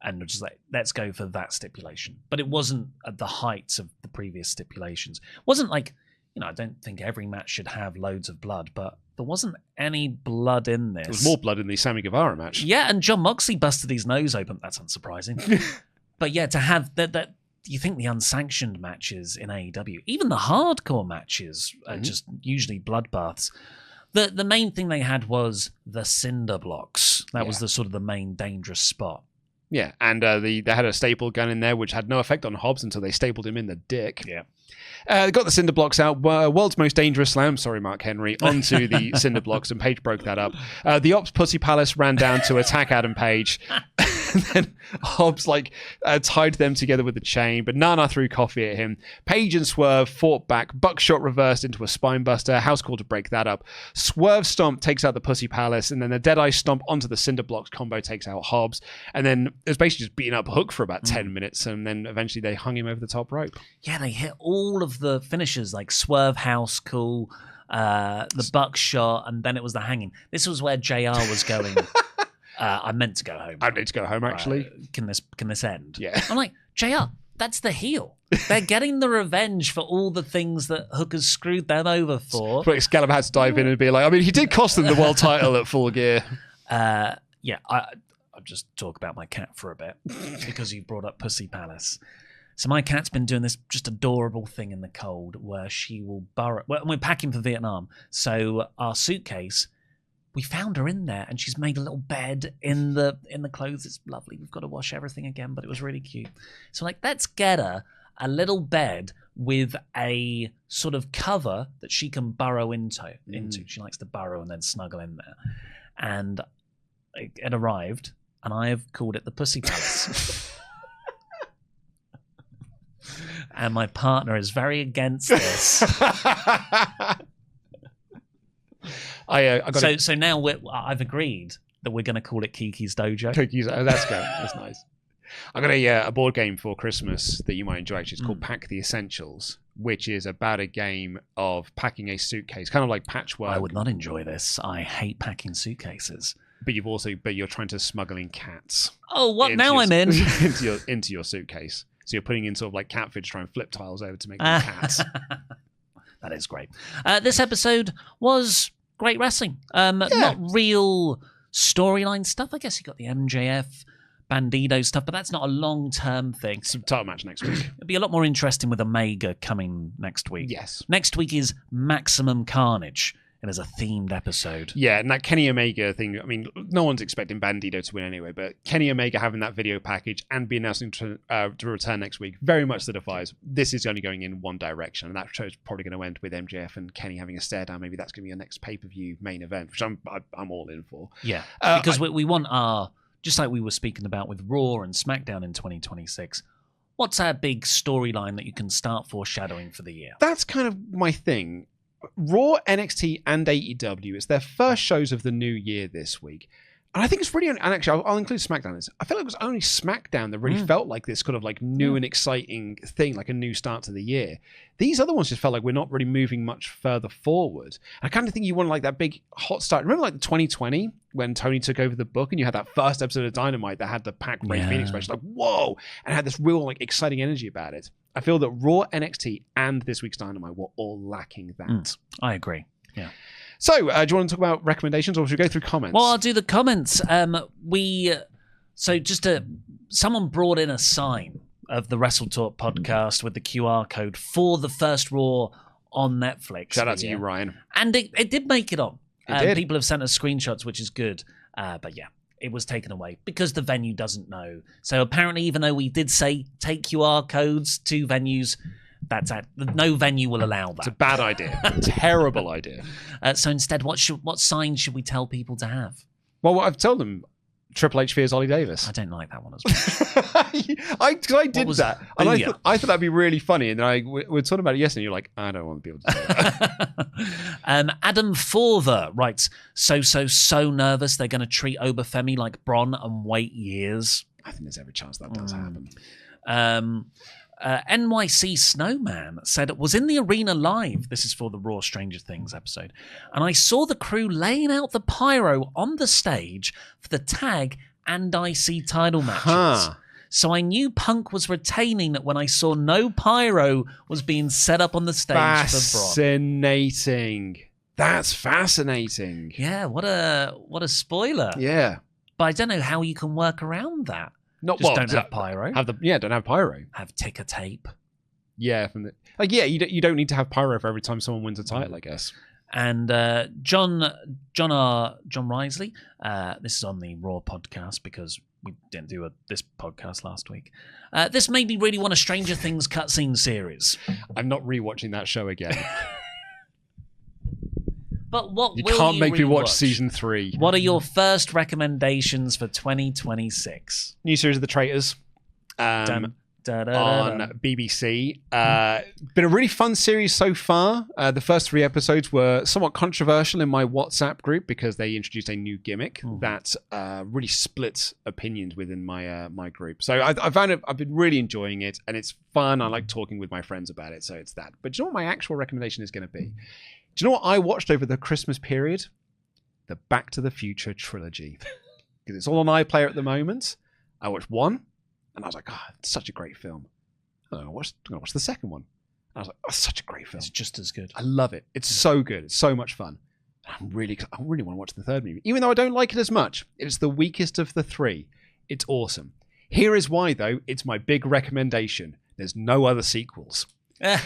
and just like, let's go for that stipulation. But it wasn't at the heights of the previous stipulations. It wasn't like, I don't think every match should have loads of blood, but there wasn't any blood in this. There was more blood in the Sammy Guevara match. Yeah, and John Moxley busted his nose open. That's unsurprising. But yeah, to have that, you think the unsanctioned matches in AEW, even the hardcore matches are just usually bloodbaths. The main thing they had was the cinder blocks. That was the sort of the main dangerous spot. Yeah, and they had a staple gun in there, which had no effect on Hobbs until they stapled him in the dick. Yeah. They got the cinder blocks out. World's most dangerous slam, sorry, Mark Henry, onto the cinder blocks, and Page broke that up. The Ops Pussy Palace ran down to attack Adam Page. And then Hobbs tied them together with the chain, but Nana threw coffee at him. Page and Swerve fought back. Buckshot reversed into a spine buster. House call to break that up. Swerve stomp takes out the Pussy Palace, and then the Deadeye stomp onto the cinder blocks combo takes out Hobbs. And then it was basically just beating up Hook for about 10 minutes, and then eventually they hung him over the top rope. Yeah, they hit all of the finishes, like Swerve House call, the Buckshot, and then it was the hanging. This was where JR was going. I meant to go home. I need to go home, actually. Can this end? Yeah. I'm like, JR, that's the heel. They're getting the revenge for all the things that Hook has screwed them over for. But Excalibur had to dive in and be like, he did cost them the world title at Full Gear. I'll just talk about my cat for a bit because you brought up Pussy Palace. So my cat's been doing this just adorable thing in the cold where she will burrow. Well, we're packing for Vietnam, so our suitcase, we found her in there, and she's made a little bed in the clothes. It's lovely. We've got to wash everything again, but it was really cute. So let's get her a little bed with a sort of cover that she can burrow into. She likes to burrow and then snuggle in there. And it arrived, and I have called it the Pussy Palace. And my partner is very against this. So now I've agreed that we're going to call it Kiki's Dojo. That's good. That's nice. I got a board game for Christmas that you might enjoy. Actually, it's called Pack the Essentials, which is about a game of packing a suitcase, kind of like Patchwork. I would not enjoy this. I hate packing suitcases. But you're trying to smuggle in cats. Oh, what? Now I'm in into your suitcase. So you're putting in sort of like catfish, trying to flip tiles over to make them cats. That is great. This episode was great wrestling. Not real storyline stuff. I guess you got the MJF, Bandido stuff, but that's not a long-term thing. It's a title match next week. It'll be a lot more interesting with Omega coming next week. Yes. Next week is Maximum Carnage. It is a themed episode. Yeah, and that Kenny Omega thing, no one's expecting Bandido to win anyway, but Kenny Omega having that video package and be announcing to return next week very much solidifies this is only going in one direction, and that show's probably going to end with MJF and Kenny having a stare down. Maybe that's going to be your next pay-per-view main event, which I'm all in for. Yeah, because we want our, just like we were speaking about with Raw and SmackDown in 2026, what's our big storyline that you can start foreshadowing for the year? That's kind of my thing. Raw, NXT, and AEW, it's their first shows of the new year this week. And I think it's really, and actually I'll include SmackDown in this. I feel like it was only SmackDown that really felt like this kind of like new and exciting thing, like a new start to the year. These other ones just felt like we're not really moving much further forward. I kind of think you want like that big hot start. Remember like 2020 when Tony took over the book and you had that first episode of Dynamite that had the Pac Ray Phoenix match, like whoa, and had this real like exciting energy about it. I feel that Raw, NXT, and this week's Dynamite were all lacking that. I agree. Yeah. So, do you want to talk about recommendations, or should we go through comments? Well, I'll do the comments. Someone brought in a sign of the WrestleTalk podcast with the QR code for the first Raw on Netflix. Shout out to you, Ryan. And it did make it on. It did. People have sent us screenshots, which is good. But yeah, it was taken away because the venue doesn't know. So apparently, even though we did say take QR codes to venues, no venue will allow that. It's a bad idea. Terrible idea. So instead, what signs should we tell people to have? Well, I've told them Triple H fears Ollie Davis. I don't like that one as well. I did that. And I thought that'd be really funny. And then we were talking about it yesterday. And you're like, I don't want people to say that. Adam Forther writes, so nervous they're going to treat Obafemi like Bron and wait years. I think there's every chance that does happen. NYC Snowman said, was in the arena live. This is for the Raw Stranger Things episode. And I saw the crew laying out the pyro on the stage for the tag and IC title matches. So I knew Punk was retaining it when I saw no pyro was being set up on the stage for Braun. Fascinating. That's fascinating. Yeah, what a spoiler. Yeah. But I don't know how you can work around that. Don't have pyro. Don't have pyro. Have ticker tape. Yeah, you don't need to have pyro for every time someone wins a title, I guess. And John Risley, this is on the Raw podcast because we didn't do this podcast last week. This made me really want a Stranger Things cutscene series. I'm not rewatching that show again. But what you will can't you make me watch rewatch? season 3. What are your first recommendations for 2026? New series of The Traitors on BBC. Been a really fun series so far. The first 3 episodes were somewhat controversial in my WhatsApp group because they introduced a new gimmick that really split opinions within my group. So I found it. I've been really enjoying it, and it's fun. I like talking with my friends about it. So it's that. But do you know what my actual recommendation is going to be? Do you know what I watched over the Christmas period? The Back to the Future trilogy. Because it's all on iPlayer at the moment. I watched 1, and I was like, it's such a great film. I'm going to watch the second one. And I was like, such a great film. It's just as good. I love it. It's so good. It's so much fun. I really want to watch the third movie. Even though I don't like it as much. It's the weakest of the 3. It's awesome. Here is why, though. It's my big recommendation. There's no other sequels.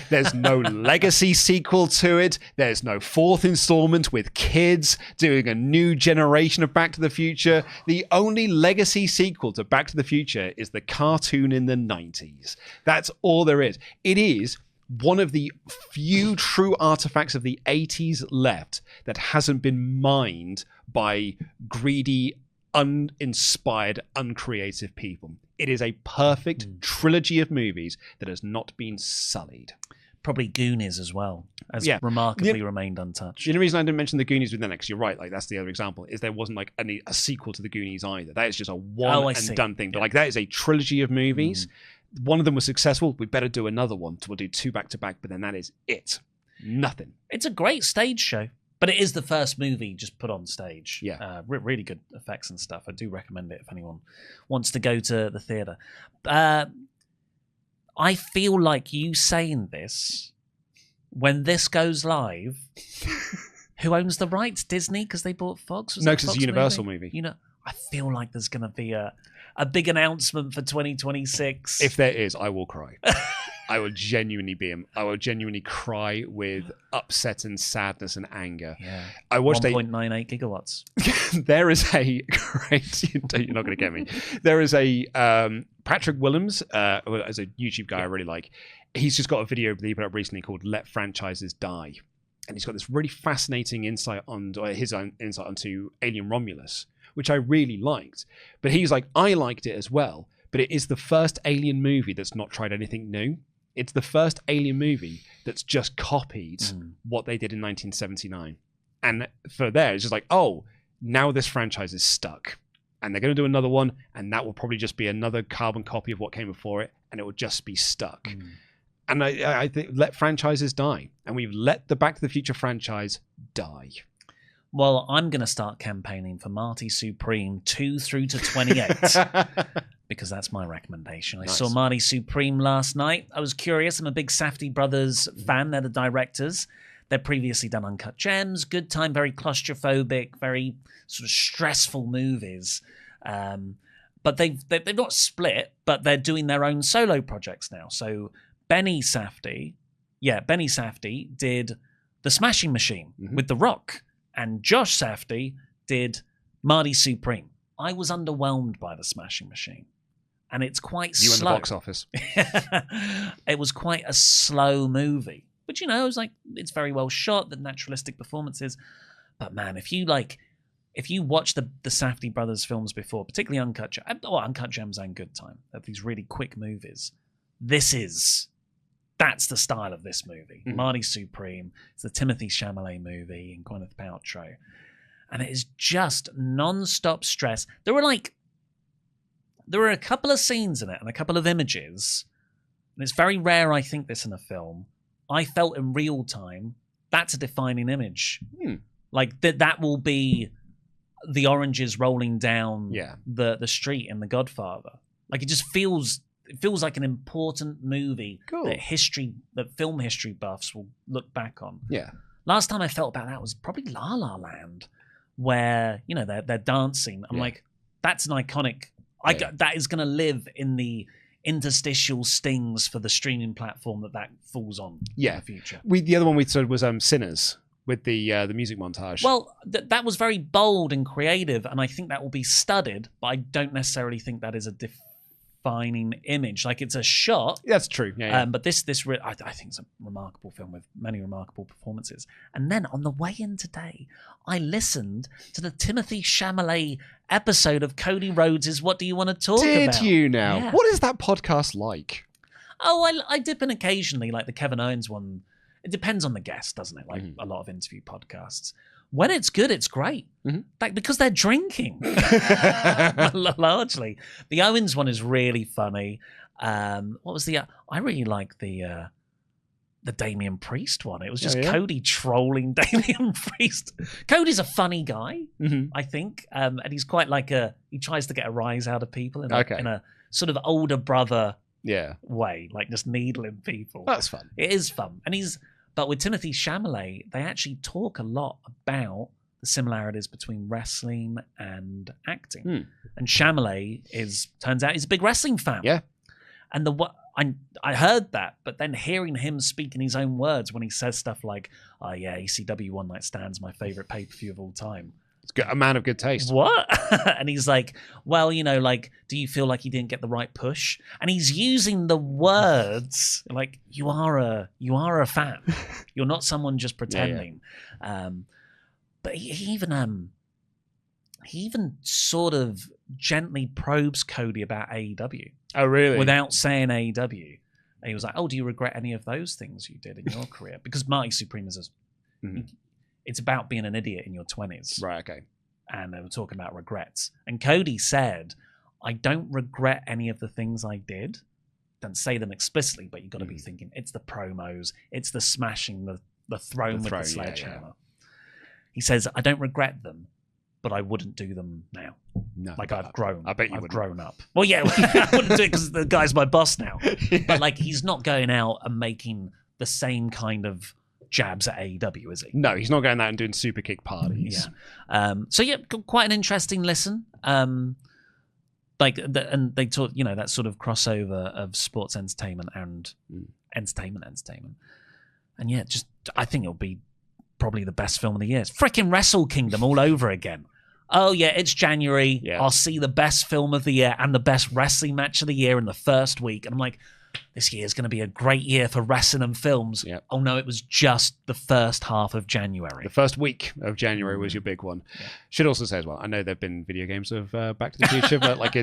There's no legacy sequel to it. There's no 4th installment with kids doing a new generation of Back to the Future. The only legacy sequel to Back to the Future is the cartoon in the 90s. That's all there is. It is one of the few true artifacts of the 80s left that hasn't been mined by greedy, uninspired, uncreative people. It is a perfect trilogy of movies that has not been sullied. Probably Goonies as well, has remarkably remained untouched. The only reason I didn't mention the Goonies within that, because you're right, like that's the other example, is there wasn't like a sequel to the Goonies either. That is just a one and done thing. But like that is a trilogy of movies. One of them was successful. We better do another one. So we'll do 2 back to back, but then that is it. Nothing. It's a great stage show. But it is the first movie just put on stage. Yeah. Really good effects and stuff. I do recommend it if anyone wants to go to the theatre. I feel like you saying this, when this goes live, who owns the rights? Disney? Because they bought Fox? No, because it's a Universal movie. I feel like there's going to be a big announcement for 2026. If there is, I will cry. I will genuinely cry with upset and sadness and anger. Yeah. I watched 1.98 gigawatts. There is a great. You're not going to get me. There is a Patrick Willems, as a YouTube guy I really like. He's just got a video that he put up recently called "Let Franchises Die," and he's got this really fascinating insight on his own insight onto Alien Romulus, which I really liked. But he's like, I liked it as well. But it is the first Alien movie that's not tried anything new. It's the first Alien movie that's just copied what they did in 1979. And for there, it's just like, now this franchise is stuck. And they're going to do another one, and that will probably just be another carbon copy of what came before it, and it will just be stuck. And I think let franchises die. And we've let the Back to the Future franchise die. Well, I'm going to start campaigning for Marty Supreme 2 through to 28. Because that's my recommendation. I saw Marty Supreme last night. I was curious. I'm a big Safdie Brothers fan. They're the directors. They've previously done Uncut Gems, Good Time, very claustrophobic, very sort of stressful movies. But they've not split, but they're doing their own solo projects now. So Benny Safdie Yeah, Benny Safdie did The Smashing Machine with The Rock, and Josh Safdie did Marty Supreme. I was underwhelmed by The Smashing Machine, and it's quite slow. You in the box office. It was quite a slow movie, but it was like, it's very well shot, the naturalistic performances. But man, if you watch the Safdie brothers films before, particularly Uncut Gems and Good Time, these really quick movies, that's the style of this movie. Marty Supreme. It's the Timothée Chalamet movie and Gwyneth Paltrow. And it is just non-stop stress. There were a couple of scenes in it and a couple of images, and it's very rare I think this in a film. I felt in real time, that's a defining image. Like that will be the oranges rolling down the street in The Godfather. Like it feels like an important movie that film history buffs will look back on. Yeah. Last time I felt about that was probably La La Land, where they're dancing. I'm like, that's an iconic. That is going to live in the interstitial stings for the streaming platform that falls on in the future. The other one we saw was Sinners with the music montage. Well, that was very bold and creative, and I think that will be studied, but I don't necessarily think that is a defining image. Like, it's a shot. That's true. But I think it's a remarkable film with many remarkable performances. And then on the way in today, I listened to the Timothée Chalamet episode of Cody Rhodes' What Do You Want to Talk About? Did you now? Yeah. What is that podcast like? Oh, I dip in occasionally, like the Kevin Owens one. It depends on the guest, doesn't it? Like a lot of interview podcasts. When it's good, it's great. Like, because they're drinking, largely. The Owens one is really funny. What was I really like the Damian Priest one. It was just Cody trolling Damian Priest. Cody's a funny guy, I think, and he's quite like he tries to get a rise out of people in a sort of older brother way, like just needling people. That's fun. It is fun, but with Timothée Chalamet, they actually talk a lot about the similarities between wrestling and acting. And Chalamet turns out he's a big wrestling fan. Yeah. And I heard that, but then hearing him speak in his own words when he says stuff like, "Oh yeah, ECW One Night Stand's my favorite pay-per-view of all time." It's good, a man of good taste. What? And he's like, well, like, do you feel like he didn't get the right push? And he's using the words like, you are a fan. You're not someone just pretending. But he even sort of gently probes Cody about AEW. Oh, really? Without saying AEW. And he was like, oh, do you regret any of those things you did in your career? Because Marty Supreme is it's about being an idiot in your 20s. Right, okay. And they were talking about regrets. And Cody said, I don't regret any of the things I did. Don't say them explicitly, but you've got to be thinking, it's the promos, it's the smashing the throne with the sledgehammer. He says, I don't regret them, but I wouldn't do them now. No. Like, I've grown. I bet you I've grown up. Well, yeah, I wouldn't do it because the guy's my boss now. But, like, he's not going out and making the same kind of jabs at AEW, is he? No, he's not going out and doing super kick parties. So quite an interesting listen. And they talk, that sort of crossover of sports entertainment and entertainment. And I think it'll be probably the best film of the year. It's freaking Wrestle Kingdom all over again. Oh yeah, it's January. Yeah. I'll see the best film of the year and the best wrestling match of the year in the first week. And I'm like, this year is going to be a great year for wrestling and films. Yep. Oh no, it was just the first half of January. The first week of January was your big one. Yeah. Should also say as well, I know there've been video games of Back to the Future, but like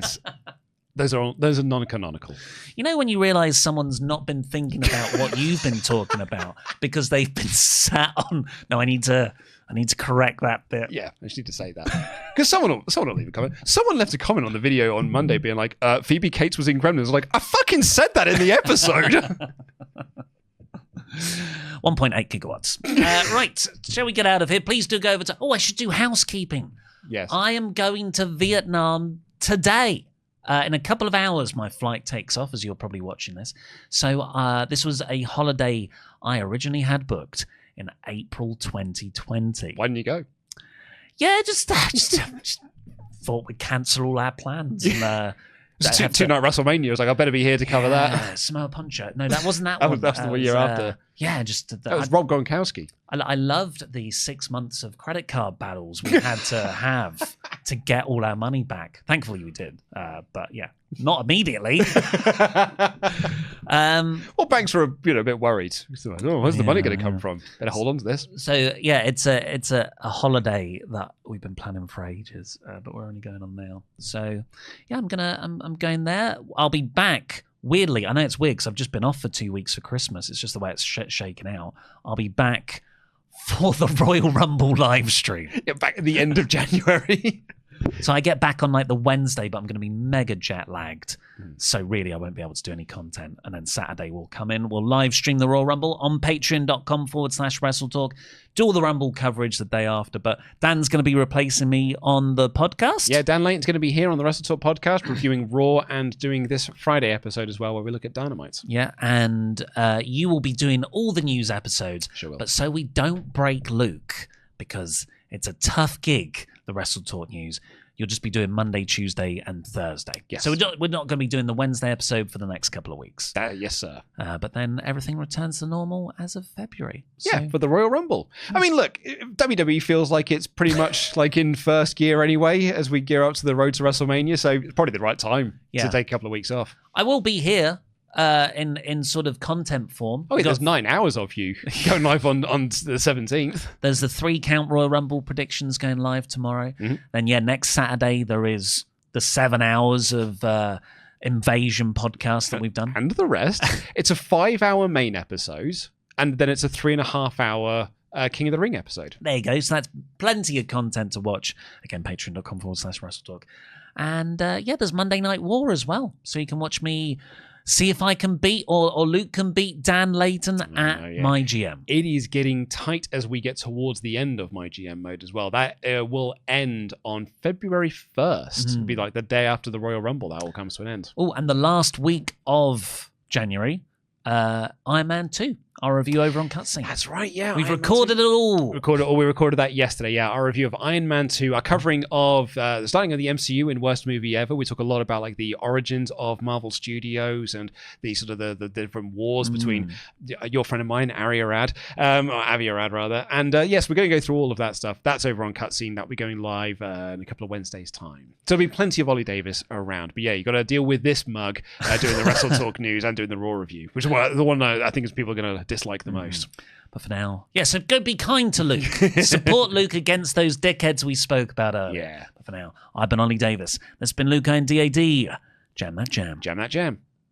those are non-canonical. You know when you realise someone's not been thinking about what you've been talking about because they've been sat on. No, I need to correct that bit. Yeah, I just need to say that. Because someone will leave a comment. Someone left a comment on the video on Monday being like, Phoebe Cates was in Gremlins. I was like, I fucking said that in the episode. 1.8 gigawatts. Right, shall we get out of here? Please do go over to... Oh, I should do housekeeping. Yes. I am going to Vietnam today. In a couple of hours, my flight takes off, as you're probably watching this. So this was a holiday I originally had booked in April 2020. Why didn't you go? Yeah, just thought we'd cancel all our plans. And, two-night WrestleMania. I was like, I better be here to cover that. Samoa Poncho. No, that wasn't that that one. That's the year after. Yeah, just That was Rob Gronkowski. I loved the 6 months of credit card battles we had to have to get all our money back. Thankfully, we did. But yeah, not immediately. Well, banks were a bit worried. Like, where's the money going to come from? Better hold on to this. So yeah, it's a holiday that we've been planning for ages, but we're only going on now. So yeah, I'm going there. I'll be back. Weirdly, I know it's weird because I've just been off for 2 weeks for Christmas. It's just the way it's shaken out. I'll be back for the Royal Rumble live stream. Yeah, back at the end of January. So I get back on like the Wednesday, but I'm going to be mega jet lagged. So really, I won't be able to do any content. And then Saturday we'll come in. We'll live stream the Royal Rumble on patreon.com/WrestleTalk. Do all the Rumble coverage the day after. But Dan's going to be replacing me on the podcast. Yeah, Dan Layton's going to be here on the WrestleTalk podcast, reviewing Raw and doing this Friday episode as well, where we look at Dynamite. Yeah, and you will be doing all the news episodes. Sure will. But so we don't break Luke, because it's a tough gig, the WrestleTalk news. You'll just be doing Monday, Tuesday, and Thursday. Yes. So we're not going to be doing the Wednesday episode for the next couple of weeks. Yes, sir. But then everything returns to normal as of February. Yeah, for the Royal Rumble. I mean, look, WWE feels like it's pretty much like in first gear anyway as we gear up to the road to WrestleMania. So it's probably the right time to take a couple of weeks off. I will be here in sort of content form. Oh, yeah, there's 9 hours of you going live on the 17th. There's the 3-count Royal Rumble predictions going live tomorrow. Mm-hmm. Then, next Saturday there is the 7 hours of Invasion podcast that we've done. And the rest. It's a 5-hour main episode, and then it's a 3.5-hour King of the Ring episode. There you go. So that's plenty of content to watch. Again, patreon.com/WrestleTalk. And there's Monday Night War as well. So you can watch me see if I can beat, or Luke can beat Dan Layton at my GM. It is getting tight as we get towards the end of my GM mode as well. That will end on February 1st. It'll be like the day after the Royal Rumble. That all comes to an end. Oh, and the last week of January, Iron Man 2. Our review over on Cutscene. That's right, yeah. We've recorded it all. We recorded that yesterday, yeah. Our review of Iron Man 2, our covering of the starting of the MCU in Worst Movie Ever. We talk a lot about like the origins of Marvel Studios and the sort of the different wars between your friend of mine, Avi Arad rather. And yes, we're going to go through all of that stuff. That's over on Cutscene. That'll be going live in a couple of Wednesdays' time. So there'll be plenty of Ollie Davis around. But yeah, you got to deal with this mug doing the WrestleTalk news and doing the Raw review, which is the one I think is people are going to dislike the most. But for now, so go be kind to Luke. Support Luke against those dickheads we spoke about earlier. Yeah. But for now, I've been Ollie Davis. That's been Luke and DAD. Jam that jam. Jam that jam.